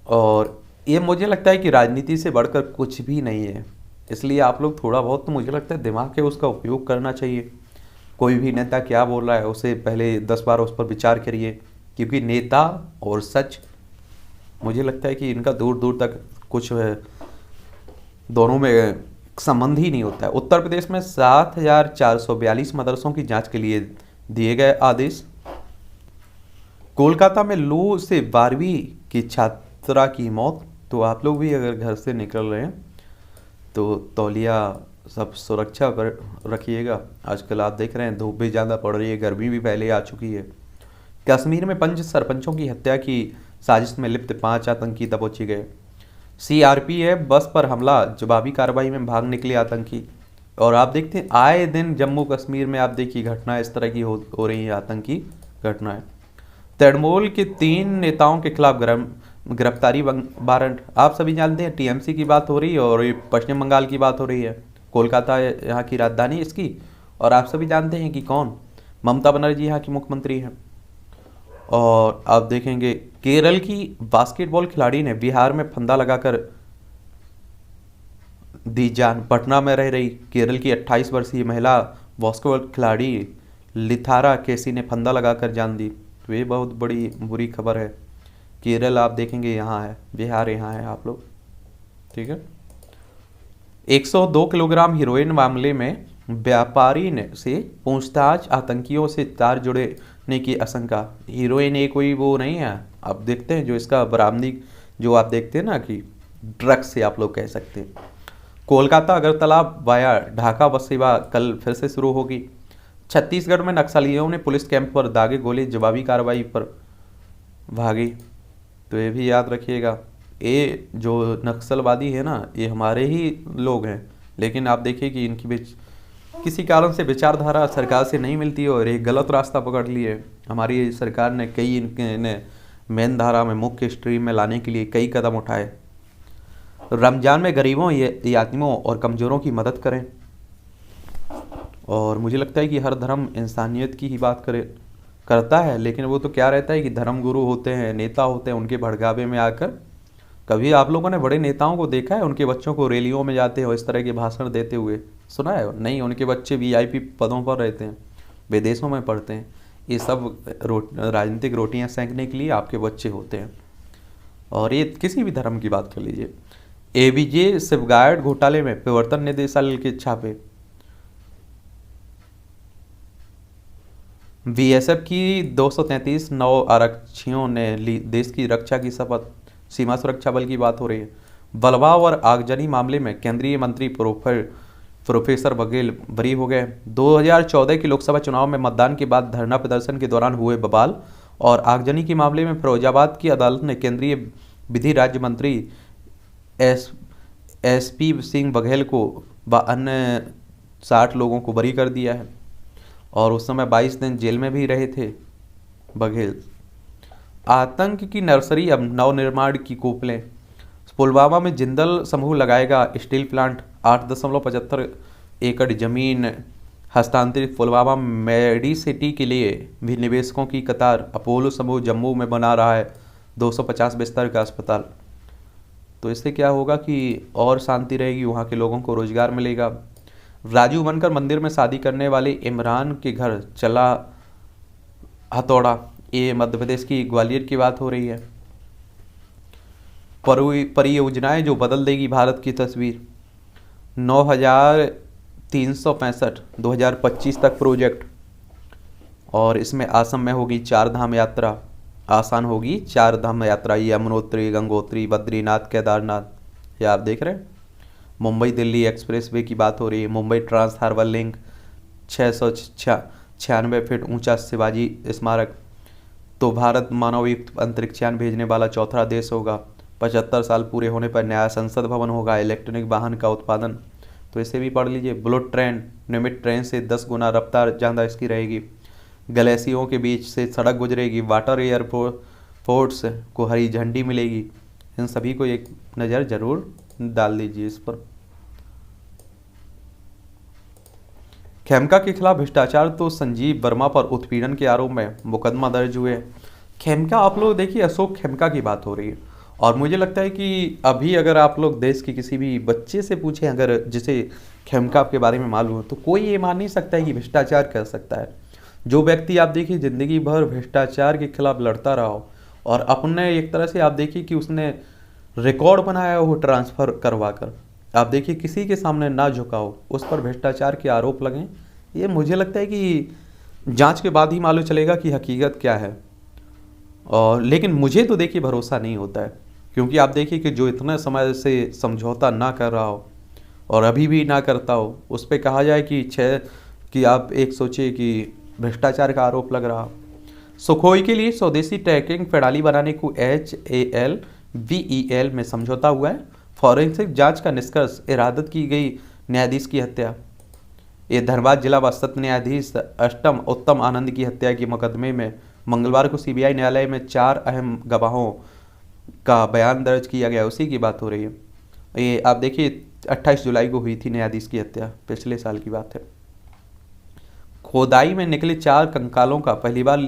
और ये मुझे लगता है कि राजनीति से बढ़कर कुछ भी नहीं है, इसलिए आप लोग थोड़ा बहुत तो मुझे लगता है दिमाग के उसका उपयोग करना चाहिए। कोई भी नेता क्या बोल रहा है उसे पहले 10 बार उस पर विचार करिए, क्योंकि नेता और सच मुझे लगता है कि इनका दूर दूर तक कुछ दोनों में संबंध ही नहीं होता है। उत्तर प्रदेश में 7,442 मदरसों की जांच के लिए दिए गए आदेश। कोलकाता में लू से 12वीं की छात्रा की मौत। तो आप लोग भी अगर घर से निकल रहे हैं तो तौलिया सब सुरक्षा कर रखिएगा। आजकल आप देख रहे हैं धूप भी ज़्यादा पड़ रही है, गर्मी भी पहले आ चुकी है। कश्मीर में 5 सरपंचों की हत्या की साजिश में लिप्त 5 आतंकी दबोचे गए। सीआरपीएफ बस पर हमला, जवाबी कार्रवाई में भाग निकले आतंकी। और आप देखते हैं आए दिन जम्मू कश्मीर में आप देखिए घटनाएं इस तरह की हो रही हैं, आतंकी घटनाएं। तृणमूल के 3 नेताओं के खिलाफ गिरफ्तारी वारंट। आप सभी जानते हैं टीएमसी की बात हो रही है और ये पश्चिम बंगाल की बात हो रही है। कोलकाता यहाँ की राजधानी इसकी, और आप सभी जानते हैं कि कौन, ममता बनर्जी यहाँ की मुख्यमंत्री हैं। और आप देखेंगे केरल की बास्केटबॉल खिलाड़ी ने बिहार में फंदा लगाकर दी जान। पटना में रह रही केरल की 28 वर्षीय महिला बास्केटबॉल खिलाड़ी लिथारा केसी ने फंदा लगाकर जान दी। तो ये बहुत बड़ी बुरी खबर है। केरल आप देखेंगे यहाँ है, बिहार यहाँ है आप लोग, ठीक है। 102 किलोग्राम हीरोइन मामले में व्यापारी ने से पूछताछ, आतंकियों से तार जुड़ने की आशंका। हीरोइन ये कोई वो नहीं है, आप देखते हैं जो इसका बरामदी जो आप देखते हैं ना कि ड्रग्स से आप लोग कह सकते हैं। कोलकाता अगरतला वाया ढाका बस सेवा कल फिर से शुरू होगी। छत्तीसगढ़ में नक्सलियों ने पुलिस कैंप पर दागे गोली, जवाबी कार्रवाई पर भागी। तो ये भी याद रखिएगा, ये जो नक्सलवादी है ना ये हमारे ही लोग हैं, लेकिन आप देखिए कि इनकी किसी कारण से विचारधारा सरकार से नहीं मिलती और एक गलत रास्ता पकड़ लिए। हमारी सरकार ने कई इन्हें मेन धारा में, मुख्य स्ट्रीम में लाने के लिए कई कदम उठाए। रमजान में गरीबों, यतीमों और कमज़ोरों की मदद करें। और मुझे लगता है कि हर धर्म इंसानियत की ही बात करता है, लेकिन वो तो क्या रहता है कि धर्म गुरु होते हैं, नेता होते हैं, उनके भड़कावे में आकर। कभी आप लोगों ने बड़े नेताओं को देखा है उनके बच्चों को रैलियों में जाते हो इस तरह के भाषण देते हुए सुना है? नहीं, उनके बच्चे वीआईपी पदों पर रहते हैं, विदेशों में पढ़ते हैं। ये सब राजनीतिक रोटियां सेंकने के लिए आपके बच्चे होते हैं। और ये किसी भी धर्म की बात कर लीजिए। एबीजे सेफगार्ड घोटाले में प्रवर्तन निदेशालय के छापे। बीएसएफ की 233 नौ आरक्षियों ने ली देश की रक्षा की शपथ। सीमा सुरक्षा बल की बात हो रही है। बलवा और आगजनी मामले में केंद्रीय मंत्री प्रोफेसर बघेल बरी हो गए। 2014 के लोकसभा चुनाव में मतदान के बाद धरना प्रदर्शन के दौरान हुए बवाल और आगजनी के मामले में फिरोजाबाद की अदालत ने केंद्रीय विधि राज्य मंत्री एसपी सिंह बघेल को व अन्य 60 लोगों को बरी कर दिया है और उस समय 22 दिन जेल में भी रहे थे बघेल। आतंक की नर्सरी अब नवनिर्माण की कोपलें। पुलवामा में जिंदल समूह लगाएगा स्टील प्लांट। 8.75 एकड़ जमीन हस्तांतरित। पुलवामा मेडिसिटी के लिए भी निवेशकों की कतार। अपोलो समूह जम्मू में बना रहा है 250 बिस्तर का अस्पताल। तो इससे क्या होगा कि और शांति रहेगी, वहाँ के लोगों को रोजगार मिलेगा। राजू बनकर मंदिर में शादी करने वाले इमरान के घर चला हथौड़ा। ये मध्य प्रदेश की ग्वालियर की बात हो रही है। परियोजनाएं जो बदल देगी भारत की तस्वीर। 9,365 2025 तक प्रोजेक्ट। और इसमें असम में होगी 4 धाम यात्रा। आसान होगी 4 धाम यात्रा, यमुनोत्री, गंगोत्री, बद्रीनाथ, केदारनाथ। ये आप देख रहे हैं। मुंबई दिल्ली एक्सप्रेसवे की बात हो रही है। Mumbai trans harbour link. 696 feet ऊंचा शिवाजी स्मारक। तो भारत मानवयुक्त अंतरिक्षयान भेजने वाला चौथा देश होगा। 75 साल पूरे होने पर नया संसद भवन होगा। इलेक्ट्रॉनिक वाहन का उत्पादन। तो इसे भी पढ़ लीजिए। बुलेट ट्रेन नियमित ट्रेन से 10 गुना रफ्तार ज़्यादा इसकी रहेगी। गैलेक्सियों के बीच से सड़क गुजरेगी। वाटर एयरपोर्ट्स को हरी झंडी मिलेगी। इन सभी को एक नज़र जरूर डाल दीजिए इस पर। खेमका के खिलाफ भ्रष्टाचार। तो संजीव वर्मा पर उत्पीड़न के आरोप में मुकदमा दर्ज हुए। खेमका आप लोग देखिए, अशोक खेमका की बात हो रही है और मुझे लगता है कि अभी अगर आप लोग देश के किसी भी बच्चे से पूछें, अगर जिसे खेमका के बारे में मालूम हो, तो कोई ये मान नहीं सकता है कि भ्रष्टाचार कर सकता है। जो व्यक्ति आप देखिए जिंदगी भर भ्रष्टाचार के खिलाफ लड़ता रहा हो और अपने एक तरह से आप देखिए कि उसने रिकॉर्ड बनाया हो ट्रांसफ़र करवा कर, आप देखिए किसी के सामने ना झुका हो, उस पर भ्रष्टाचार के आरोप लगें, ये मुझे लगता है कि जांच के बाद ही मालूम चलेगा कि हकीकत क्या है। और लेकिन मुझे तो देखिए भरोसा नहीं होता है, क्योंकि आप देखिए कि जो इतने समय से समझौता ना कर रहा हो और अभी भी ना करता हो, उस पर कहा जाए कि आप एक सोचिए कि भ्रष्टाचार का आरोप लग रहा। सुखोई के लिए स्वदेशी ट्रैकिंग प्रणाली बनाने को HALVEL में समझौता हुआ है। फॉरेंसिक जांच का निष्कर्ष, इरादत की गई न्यायाधीश की हत्या। ये धनबाद जिला व सत्र न्यायाधीश अष्टम उत्तम आनंद की हत्या के मुकदमे में मंगलवार को सीबीआई न्यायालय में 4 अहम गवाहों का बयान दर्ज किया गया, उसी की बात हो रही है। ये आप देखिए 28 जुलाई को हुई थी न्यायाधीश की हत्या, पिछले साल की बात है। खोदाई में निकले 4 कंकालों का पहली बार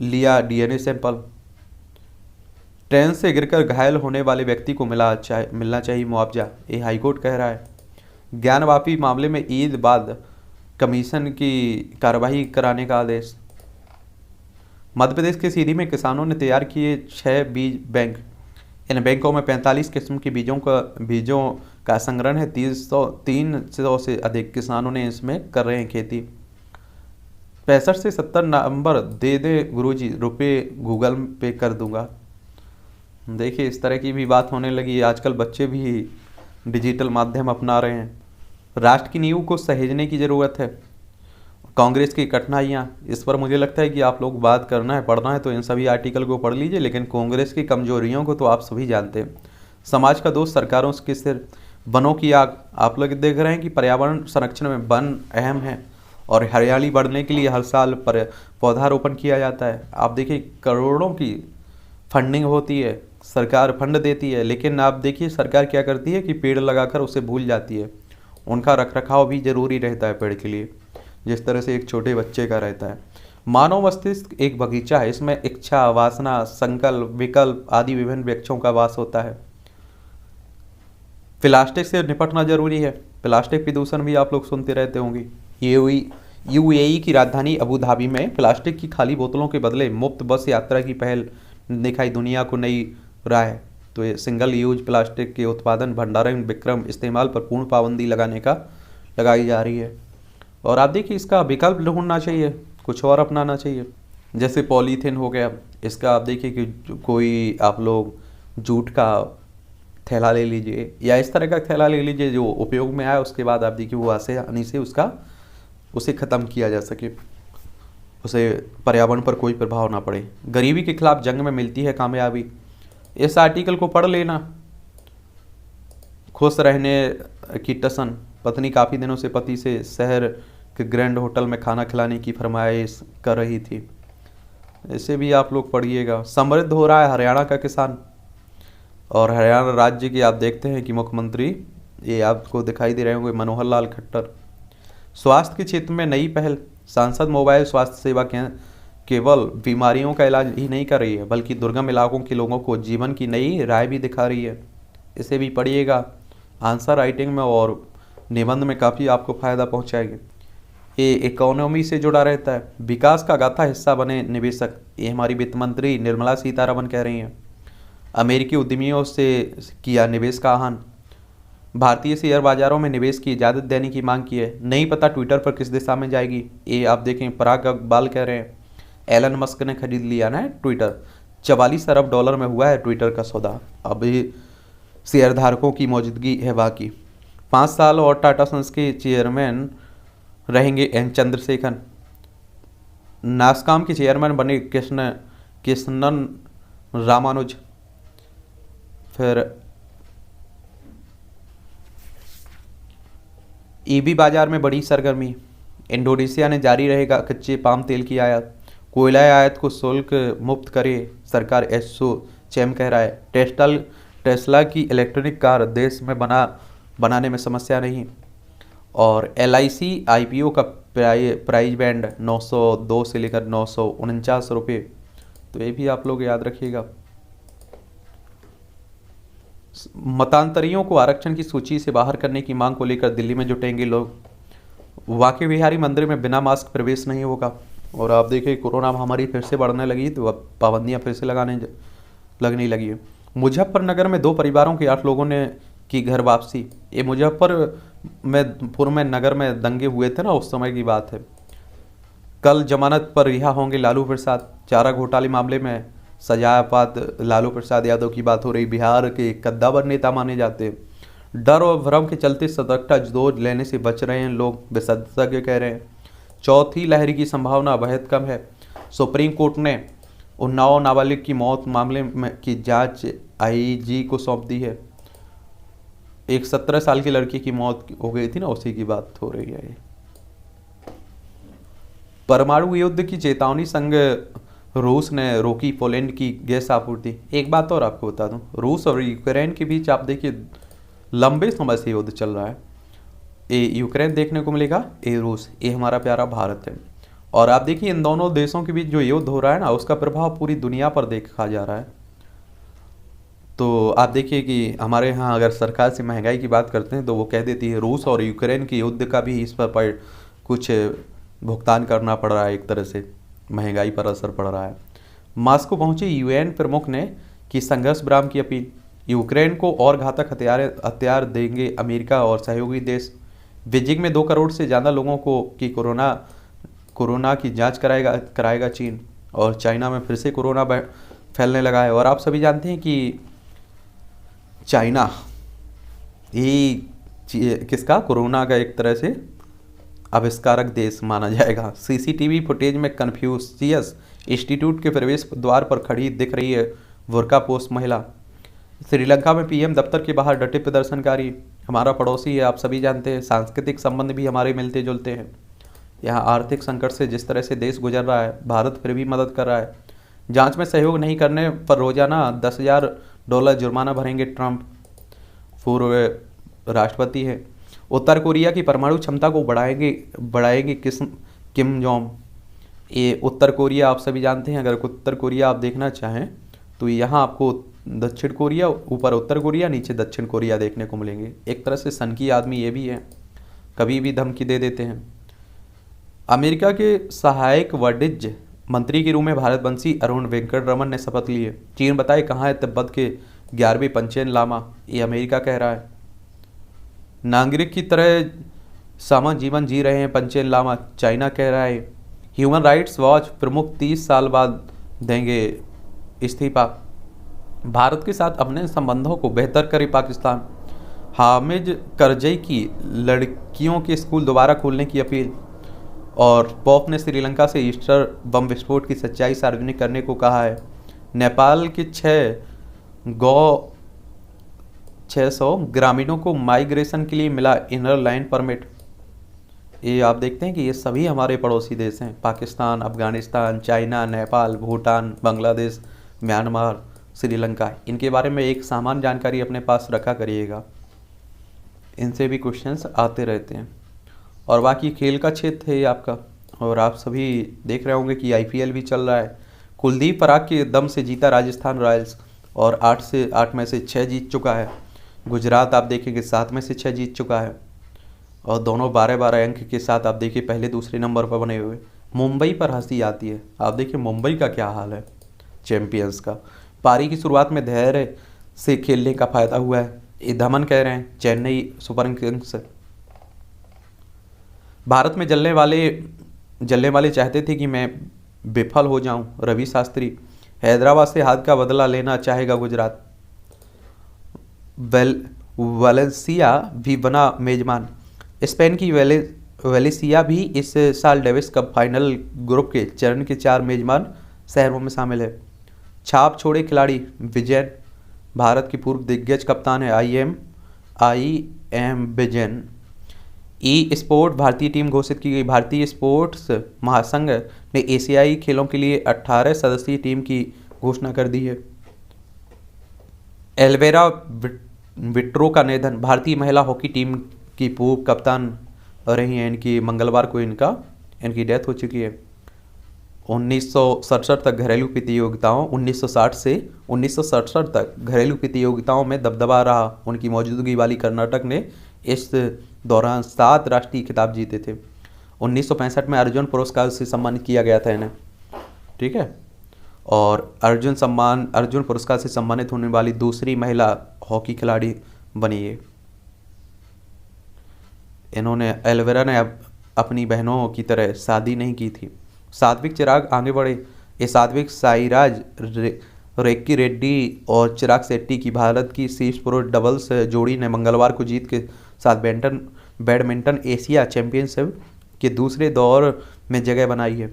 लिया डीएनए सैंपल। ट्रेन से गिरकर घायल होने वाले व्यक्ति को मिलना चाहिए मुआवजा, ये हाईकोर्ट कह रहा है। ज्ञानवापी मामले में ईद बाद कमीशन की कार्रवाई कराने का आदेश। मध्य प्रदेश के सीधी में किसानों ने तैयार किए 6 बीज बैंक। इन बैंकों में 45 किस्म के बीजों का संग्रहण है। 300 से अधिक किसानों ने इसमें कर रहे हैं खेती। 65 से 70 नंबर दे दे गुरुजी, रुपए गूगल पे कर दूंगा। देखिए इस तरह की भी बात होने लगी। आजकल बच्चे भी डिजिटल माध्यम अपना रहे हैं। राष्ट्र की नींव को सहेजने की ज़रूरत है। कांग्रेस की कठिनाइयाँ, इस पर मुझे लगता है कि आप लोग बात करना है, पढ़ना है तो इन सभी आर्टिकल को पढ़ लीजिए, लेकिन कांग्रेस की कमजोरियों को तो आप सभी जानते हैं। समाज का दोष सरकारों के सिर, वनों की आग। आप लोग देख रहे हैं कि पर्यावरण संरक्षण में वन अहम है और हरियाली बढ़ने के लिए हर साल पौधारोपण किया जाता है। आप देखिए करोड़ों की फंडिंग होती है, सरकार फंड देती है, लेकिन आप देखिए सरकार क्या करती है कि पेड़ लगाकर उसे भूल जाती है। उनका रखरखाव भी जरूरी रहता है पेड़ के लिए, जिस तरह से एक छोटे बच्चे का रहता है। मानव मस्तिष्क एक बगीचा है, इसमें इच्छा, वासना, संकल्प, विकल्प आदि विभिन्न वृक्षों का वास होता है। प्लास्टिक से निपटना जरूरी है। प्लास्टिक प्रदूषण भी आप लोग सुनते रहते होंगे। यूएई की राजधानी अबू धाबी में प्लास्टिक की खाली बोतलों के बदले मुफ्त बस यात्रा की पहल दिखाई दुनिया को नई राह है। तो ये सिंगल यूज प्लास्टिक के उत्पादन, भंडारण, विक्रय, इस्तेमाल पर पूर्ण पाबंदी लगाई जा रही है। और आप देखिए इसका विकल्प ढूंढना चाहिए, कुछ और अपनाना चाहिए। जैसे पॉलीथीन हो गया, इसका आप देखिए कि कोई आप लोग जूट का थैला ले लीजिए या इस तरह का थैला ले लीजिए जो उपयोग में आए, उसके बाद आप देखिए वो आसानी से उसे ख़त्म किया जा सके, उसे पर्यावरण पर कोई प्रभाव ना पड़े। गरीबी के खिलाफ जंग में मिलती है कामयाबी। इस आर्टिकल को पढ़ लेना। खुश रहने की टसन। पत्नी काफ़ी दिनों से पति से शहर के ग्रैंड होटल में खाना खिलाने की फरमाइश कर रही थी। इसे भी आप लोग पढ़िएगा। समृद्ध हो रहा है हरियाणा का किसान। और हरियाणा राज्य की आप देखते हैं कि मुख्यमंत्री, ये आपको दिखाई दे रहे होंगे, मनोहर लाल खट्टर। स्वास्थ्य के क्षेत्र में नई पहल। सांसद मोबाइल स्वास्थ्य सेवा केवल बीमारियों का इलाज ही नहीं कर रही है, बल्कि दुर्गम इलाकों के लोगों को जीवन की नई राह भी दिखा रही है। इसे भी पढ़िएगा। आंसर राइटिंग में और निबंध में काफ़ी आपको फ़ायदा पहुंचाएगी। ये इकोनॉमी से जुड़ा रहता है। विकास का गाथा हिस्सा बने निवेशक, ये हमारी वित्त मंत्री निर्मला सीतारमण कह रही हैं। अमेरिकी उद्यमियों से किया निवेश का आह्वान। भारतीय शेयर बाजारों में निवेश की इजाज़त देने की मांग की है। नहीं पता ट्विटर पर किस दिशा में जाएगी। ये आप देखें, पराग अग्रवाल कह रहे हैं। एलन मस्क ने खरीद लिया ना ट्विटर। 44 अरब डॉलर में हुआ है ट्विटर का सौदा। अभी शेयरधारकों की मौजूदगी है बाकी। 5 साल और टाटा सन्स के चेयरमैन रहेंगे एन चंद्रशेखर। नासकॉम के चेयरमैन बने कृष्णन रामानुज। फिर ईवी बाजार में बड़ी सरगर्मी। इंडोनेशिया ने जारी रहेगा कच्चे पाम तेल की आयात। कोयला आयात को शुल्क मुक्त करे सरकार, एसोचैम कह रहा है। टेस्ला की इलेक्ट्रिक कार देश में बनाने में समस्या नहीं। और LIC IPO का प्राइस बैंड 902 से लेकर 949 रुपये। तो ये भी आप लोग याद रखिएगा। मतांतरियों को आरक्षण की सूची से बाहर करने की मांग को लेकर दिल्ली में जुटेंगे लोग। वाके बिहारी मंदिर में बिना मास्क प्रवेश नहीं होगा। और आप देखिए कोरोना महामारी फिर से बढ़ने लगी तो अब पाबंदियां फिर से लगने लगी है। मुजफ्फरनगर में 2 परिवारों के 8 लोगों ने की घर वापसी। ये मुजफ्फरपुर में नगर में दंगे हुए थे ना, उस समय की बात है। कल जमानत पर रिहा होंगे लालू प्रसाद। चारा घोटाले मामले में सजायापात लालू प्रसाद यादव की बात हो रही। बिहार के कद्दावर नेता माने जाते हैं। डर और भ्रम के चलते सतर्कता डोज लेने से बच रहे हैं लोग, विशेषज्ञ कह रहे हैं। चौथी लहर की संभावना बेहद कम है। सुप्रीम कोर्ट ने उन्नाव नाबालिग की मौत मामले में की जांच IG को सौंप दी है। एक 17 साल की लड़की की मौत हो गई थी ना, उसी की बात हो रही है। परमाणु युद्ध की चेतावनी संग रूस ने रोकी पोलैंड की गैस आपूर्ति। एक बात और आपको बता दूं, रूस और यूक्रेन के बीच आप देखिए लंबे समय से युद्ध चल रहा है। ये यूक्रेन देखने को मिलेगा, ये रूस, ये हमारा प्यारा भारत है। और आप देखिए इन दोनों देशों के बीच जो युद्ध हो रहा है ना, उसका प्रभाव पूरी दुनिया पर देखा जा रहा है। तो आप देखिए कि हमारे यहाँ अगर सरकार से महंगाई की बात करते हैं तो वो कह देती है रूस और यूक्रेन के युद्ध का भी इस पर कुछ भुगतान करना पड़ रहा है, एक तरह से महंगाई पर असर पड़ रहा है। मॉस्को पहुंचे यूएन प्रमुख ने की संघर्ष विराम की अपील। यूक्रेन को और घातक हथियार देंगे अमेरिका और सहयोगी देश। बीजिंग में 2 करोड़ से ज़्यादा लोगों को की कोरोना की जांच कराएगा चीन। और चाइना में फिर से कोरोना फैलने लगा है। और आप सभी जानते हैं कि चाइना ये किसका, कोरोना का एक तरह से आविष्कारक देश माना जाएगा। सीसीटीवी फुटेज में कन्फ्यूशियस इंस्टीट्यूट के प्रवेश द्वार पर खड़ी दिख रही है बुर्कापोश महिला। श्रीलंका में पीएम दफ्तर के बाहर डटे प्रदर्शनकारी। हमारा पड़ोसी है, आप सभी जानते हैं, सांस्कृतिक संबंध भी हमारे मिलते जुलते हैं। यहाँ आर्थिक संकट से जिस तरह से देश गुजर रहा है, भारत फिर भी मदद कर रहा है। जांच में सहयोग नहीं करने पर रोजाना $10,000 जुर्माना भरेंगे ट्रंप, पूर्व राष्ट्रपति है। उत्तर कोरिया की परमाणु क्षमता को बढ़ाएंगे किम जोंग। ये उत्तर कोरिया आप सभी जानते हैं, अगर उत्तर कोरिया आप देखना चाहें तो यहाँ आपको दक्षिण कोरिया, ऊपर उत्तर कोरिया, नीचे दक्षिण कोरिया देखने को मिलेंगे। एक तरह से सनकी आदमी ये भी है, कभी भी धमकी दे देते हैं। अमेरिका के सहायक वाणिज्य मंत्री के रूप में भारतवंशी अरुण वेंकटरमन ने शपथ ली है। चीन बताए कहाँ है तिब्बत के 11वें पंचेन लामा, ये अमेरिका कह रहा है। नागरिक की तरह सामान्य जीवन जी रहे हैं पंचेन लामा, चाइना कह रहा है। ह्यूमन राइट्स वॉच प्रमुख 30 साल बाद देंगे इस्तीफा। भारत के साथ अपने संबंधों को बेहतर करे पाकिस्तान। हामिद करजई की लड़कियों के स्कूल दोबारा खोलने की अपील। और पोप ने श्रीलंका से ईस्टर बम विस्फोट की सच्चाई सार्वजनिक करने को कहा है। नेपाल के 600 ग्रामीणों को माइग्रेशन के लिए मिला इनर लाइन परमिट। ये आप देखते हैं कि ये सभी हमारे पड़ोसी देश हैं, पाकिस्तान, अफगानिस्तान, चाइना, नेपाल, भूटान, बांग्लादेश, म्यांमार, श्रीलंका। इनके बारे में एक सामान्य जानकारी अपने पास रखा करिएगा, इनसे भी क्वेश्चंस आते रहते हैं। और बाकी खेल का क्षेत्र है ये आपका। और आप सभी देख रहे होंगे कि आईपीएल भी चल रहा है। कुलदीप पराग के दम से जीता राजस्थान रॉयल्स और 8 में से 6 जीत चुका है। गुजरात आप देखेंगे 7 में से 6 जीत चुका है। और दोनों 12-12 अंक के साथ आप देखिए पहले दूसरे नंबर पर बने हुए। मुंबई पर हंसी आती है, आप देखिए मुंबई का क्या हाल है चैंपियंस का। पारी की शुरुआत में धैर्य से खेलने का फायदा हुआ है, ये धमन कह रहे हैं चेन्नई सुपर किंग्स। भारत में जलने वाले चाहते थे कि मैं विफल हो जाऊं, रवि शास्त्री। हैदराबाद से हाथ का बदला लेना चाहेगा गुजरात। वेलेंसिया भी बना मेजबान। स्पेन की वेलेंसिया भी इस साल डेविस कप फाइनल ग्रुप के चरण के 4 मेजबान शहरों में शामिल है। छाप छोड़े खिलाड़ी विजयन, भारत की पूर्व दिग्गज कप्तान है I am Vijayan. E sport भारतीय टीम घोषित की गई। भारतीय स्पोर्ट्स महासंघ ने एशियाई खेलों के लिए 18 सदस्यीय टीम की घोषणा कर दी है। एल्वेरा विट्रो का निधन। भारतीय महिला हॉकी टीम की पूर्व कप्तान रही हैं, इनकी मंगलवार को इनकी डेथ हो चुकी है। 1967 तक घरेलू प्रतियोगिताओं 1960 से 1967 तक घरेलू प्रतियोगिताओं में दबदबा रहा उनकी मौजूदगी वाली कर्नाटक ने इस दौरान 7 राष्ट्रीय खिताब जीते थे। 1965 में अर्जुन पुरस्कार से सम्मानित किया गया था इन्हें, ठीक है। और अर्जुन पुरस्कार से सम्मानित होने वाली दूसरी महिला हॉकी खिलाड़ी बनी है। इन्होंने एल्वेरा ने अपनी बहनों की तरह शादी नहीं की थी। सात्विक चिराग आगे बढ़े। ये सात्विक साईराज रेक्की रेड्डी और चिराग शेट्टी की भारत की शीर्ष पुरुष डबल्स जोड़ी ने मंगलवार को जीत के साथ बैडमिंटन एशिया चैंपियनशिप के दूसरे दौर में जगह बनाई है।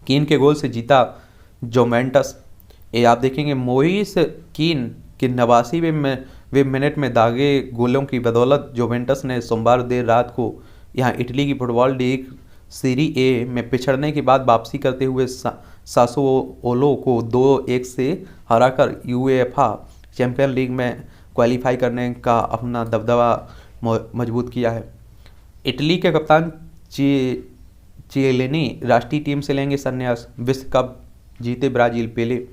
कीन के गोल से जीता जोवेंटस। ये आप देखेंगे मोइस कीन के 89वें मिनट में दागे गोलों की बदौलत जोवेंटस ने सोमवार देर रात को यहाँ इटली की फुटबॉल लीग सीरी ए में पिछड़ने के बाद वापसी करते हुए सासोओलो को 2-1 से हराकर यूएफए चैंपियन लीग में क्वालिफाई करने का अपना दबदबा मजबूत किया है। इटली के कप्तान चिएलेनी राष्ट्रीय टीम से लेंगे संन्यास। विश्व कप जीते ब्राजील। पेले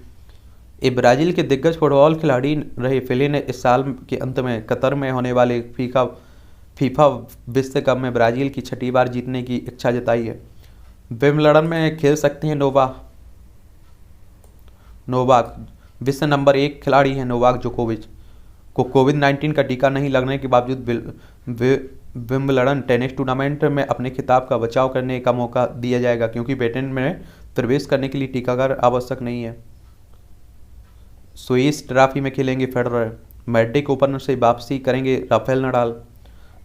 ये ब्राजील के दिग्गज फुटबॉल खिलाड़ी रहे। पेले ने इस साल के अंत में कतर में होने वाले फीफा विश्व कप में ब्राजील की छठी बार जीतने की इच्छा जताई है। विंबलडन में खेल सकते हैं नोवाक। विश्व नंबर 1 खिलाड़ी है नोवाक जोकोविच को कोविड-19 का टीका नहीं लगने के बावजूद विंबलडन टेनिस टूर्नामेंट में अपने खिताब का बचाव करने का मौका दिया जाएगा, क्योंकि ब्रिटेन में प्रवेश करने के लिए टीकाकरण आवश्यक नहीं है। स्विस ट्रॉफी में खेलेंगे फेडरर। मैड्रिड ओपन से वापसी करेंगे राफेल नडाल।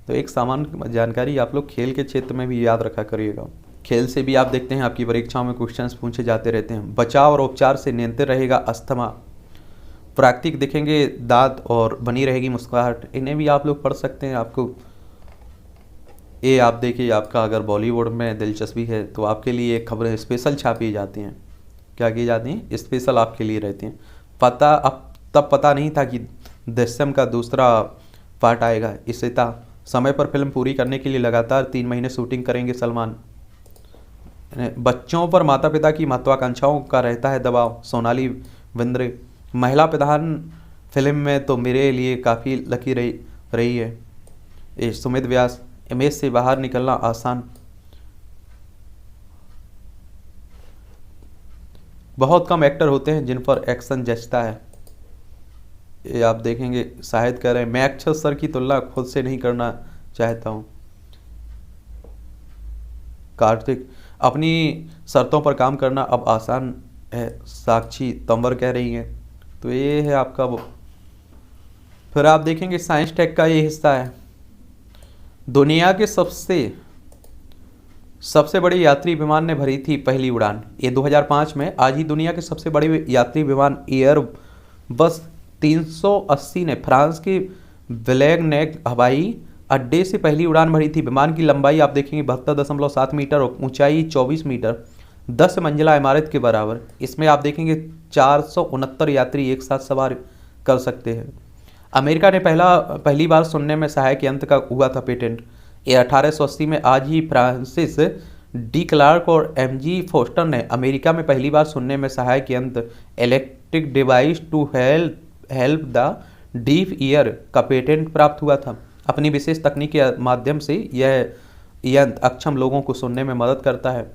तो एक सामान्य जानकारी आप लोग खेल के क्षेत्र में भी याद रखा करिएगा। खेल से भी आप देखते हैं आपकी परीक्षाओं में क्वेश्चंस पूछे जाते रहते हैं। बचाव और उपचार से नियंत्रित रहेगा अस्थमा। प्राकृतिक दिखेंगे दांत और बनी रहेगी मुस्कुराहट। इन्हें भी आप लोग पढ़ सकते हैं। आपको ये आप देखिए, आपका अगर बॉलीवुड में दिलचस्पी है तो आपके लिए खबरें स्पेशल छापी जाती हैं। क्या की जाती हैं? स्पेशल आपके लिए रहती हैं। तब पता नहीं था कि दृश्यम का दूसरा पार्ट आएगा। इससे समय पर फिल्म पूरी करने के लिए लगातार 3 महीने शूटिंग करेंगे सलमान। बच्चों पर माता पिता की महत्वाकांक्षाओं का रहता है दबाव। सोनाली बिंद्रे। महिला प्रधान फिल्म में तो मेरे लिए काफ़ी लकी रही है। ये सुमित व्यास। इमेज से बाहर निकलना आसान। बहुत कम एक्टर होते हैं जिन पर एक्शन जचता है। ये आप देखेंगे शायद कह रहे हैं, मैं अक्षर सर की तुलना खुद से नहीं करना चाहता हूँ। कार्तिक। अपनी शर्तों पर काम करना अब आसान है, साक्षी तंवर कह रही हैं। तो ये है आपका वो। फिर आप देखेंगे साइंस टेक का ये हिस्सा है। दुनिया के सबसे बड़ी यात्री विमान ने भरी थी पहली उड़ान। ये 2005 में। आज ही दुनिया के सबसे बड़े यात्री विमान एयर बस 380 ने फ्रांस के विलेगनेक हवाई अड्डे से पहली उड़ान भरी थी। विमान की लंबाई आप देखेंगे 72.7 मीटर और ऊंचाई 24 मीटर, 10 मंजिला इमारत के बराबर। इसमें आप देखेंगे 469 यात्री एक साथ सवार कर सकते हैं। अमेरिका ने पहली बार सुनने में सहायक यंत्र का हुआ था पेटेंट। ये 1880 में। आज ही फ्रांसिस डी क्लार्क और एमजी फोस्टर ने अमेरिका में पहली बार सुनने में सहायक यंत्र electric device to help the deaf ear का पेटेंट प्राप्त हुआ था। अपनी विशेष तकनीक के माध्यम से यह यंत्र अक्षम लोगों को सुनने में मदद करता है।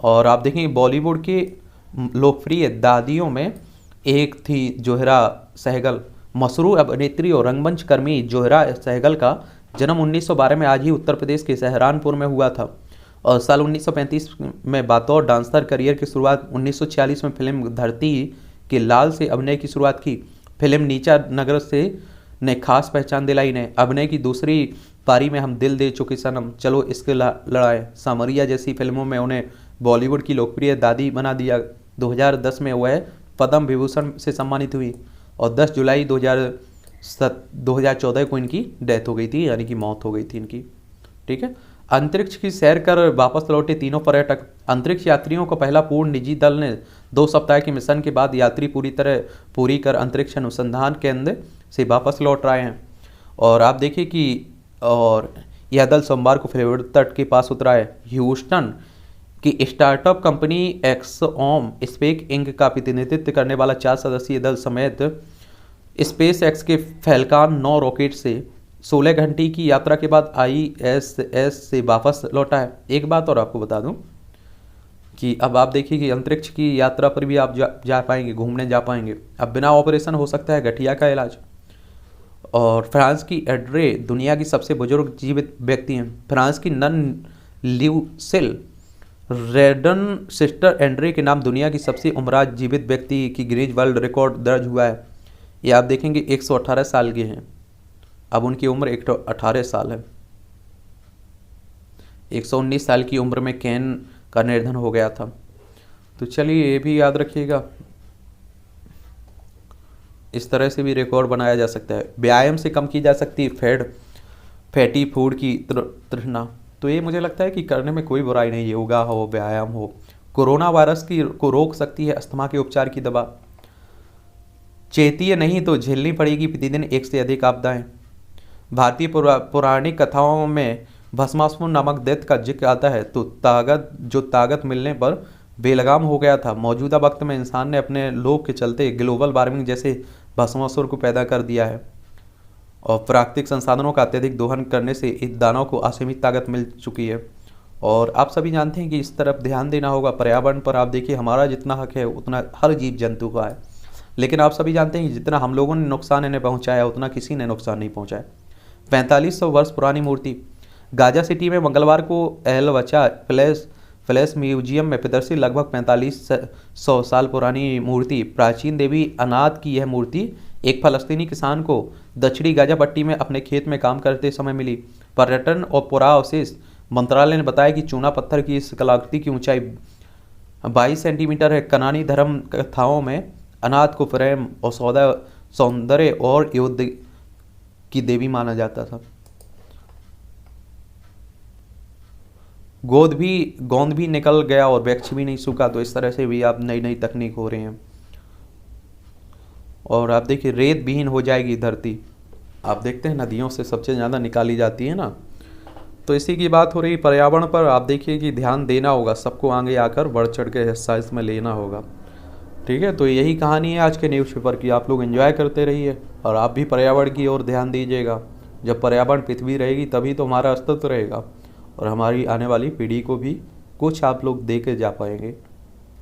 और आप देखेंगे बॉलीवुड के लोकप्रिय दादियों में एक थी जोहरा सहगल। मशहूर अभिनेत्री और रंगमंच कर्मी जोहरा सहगल का जन्म 1912 में आज ही उत्तर प्रदेश के सहारनपुर में हुआ था और साल 1935 में बतौर डांसर करियर की शुरुआत। 1946 में फिल्म धरती के लाल से अभिनय की शुरुआत की। फिल्म नीचा नगर से ने खास पहचान दिलाई इन्हें। अभिनय की दूसरी पारी में हम दिल दे चुके सनम, चलो इसके लड़ाए, सामरिया जैसी फिल्मों में उन्हें बॉलीवुड की लोकप्रिय दादी बना दिया। 2010 में वह पद्म विभूषण से सम्मानित हुई और 10 जुलाई 2014 को इनकी डेथ हो गई थी, यानी कि मौत हो गई थी इनकी। ठीक है। अंतरिक्ष की सैर कर वापस लौटे तीनों पर्यटक। अंतरिक्ष यात्रियों को पहला पूर्ण निजी दल ने 2 सप्ताह के मिशन के बाद यात्री पूरी कर अंतरिक्ष अनुसंधान केंद्र से वापस लौट रहे हैं। और आप देखिए कि और यह दल सोमवार को फ्लोरिडा तट के पास उतरा है। ह्यूस्टन की स्टार्टअप कंपनी एक्सओम स्पेस इंक का प्रतिनिधित्व करने वाला 4 सदस्यीय दल समेत स्पेस एक्स के फैल्कन 9 रॉकेट से 16 घंटे की यात्रा के बाद ISS से वापस लौटा है। एक बात और आपको बता दूं कि अब आप देखिए कि अंतरिक्ष की यात्रा पर भी आप जा पाएंगे, घूमने जा पाएंगे। अब बिना ऑपरेशन हो सकता है गठिया का इलाज। और फ्रांस की एड्रे दुनिया की सबसे बुजुर्ग जीवित व्यक्ति हैं। फ्रांस की नन ल्यूसिल रेडन सिस्टर एंड्रे के नाम दुनिया की सबसे उम्रराज जीवित व्यक्ति की गिनीज वर्ल्ड रिकॉर्ड दर्ज हुआ है। ये आप देखेंगे 118 साल के हैं। अब उनकी उम्र 118 साल है। 119 साल की उम्र में केन का निधन हो गया था। तो चलिए ये भी याद रखिएगा, इस तरह से भी रिकॉर्ड बनाया जा सकता है। व्यायाम से कम की जा सकती है फैटी फूड की तृष्णा। तो ये मुझे लगता है कि करने में कोई बुराई नहीं, योगा हो, व्यायाम हो। कोरोना वायरस की को रोक सकती है अस्थमा के उपचार की दवा। चेतिए नहीं तो झेलनी पड़ेगी प्रतिदिन एक से अधिक आपदाएं। भारतीय पौराणिक कथाओं में भस्मासुर नामक दैत्य का जिक्र आता है, तो ताकत मिलने पर बेलगाम हो गया था। मौजूदा वक्त में इंसान ने अपने लोभ के चलते ग्लोबल वार्मिंग जैसे भस्मासुर को पैदा कर दिया है, और प्राकृतिक संसाधनों का अत्यधिक दोहन करने से इस दानव को असीमित ताकत मिल चुकी है। और आप सभी जानते हैं कि इस तरफ ध्यान देना होगा। पर्यावरण पर आप देखिए, हमारा जितना हक है उतना हर जीव जंतु का है, लेकिन आप सभी जानते हैं कि जितना हम लोगों ने नुकसान इन्हें पहुंचाया उतना किसी ने नुकसान नहीं पहुंचाया। 4500 वर्ष पुरानी मूर्ति। गाजा सिटी में मंगलवार को एल वचा फ्लैश म्यूजियम में प्रदर्शित लगभग 4500 साल पुरानी मूर्ति, प्राचीन देवी अनात की यह मूर्ति एक फलस्तीनी किसान को दक्षिणी गाजा पट्टी में अपने खेत में काम करते समय मिली। पर्यटन और पुराअवशेष मंत्रालय ने बताया कि चूना पत्थर की इस कलाकृति की ऊंचाई 22 सेंटीमीटर है। कनानी धर्म कथाओं में अनाथ को प्रेम और सौंदर्य और युद्ध की देवी माना जाता था। गोंद भी निकल गया और वृक्ष भी नहीं सूखा। तो इस तरह से भी आप नई नई तकनीक हो रही हैं। और आप देखिए, रेत विहीन हो जाएगी धरती। आप देखते हैं नदियों से सबसे ज़्यादा निकाली जाती है ना, तो इसी की बात हो रही। पर्यावरण पर आप देखिए कि ध्यान देना होगा, सबको आगे आकर बढ़ चढ़ के हिस्सा इसमें लेना होगा। ठीक है, तो यही कहानी है आज के न्यूज़पेपर की। आप लोग एंजॉय करते रहिए और आप भी पर्यावरण की ओर ध्यान दीजिएगा। जब पर्यावरण पृथ्वी रहेगी तभी तो हमारा अस्तित्व रहेगा, और हमारी आने वाली पीढ़ी को भी कुछ आप लोग दे के जा पाएंगे।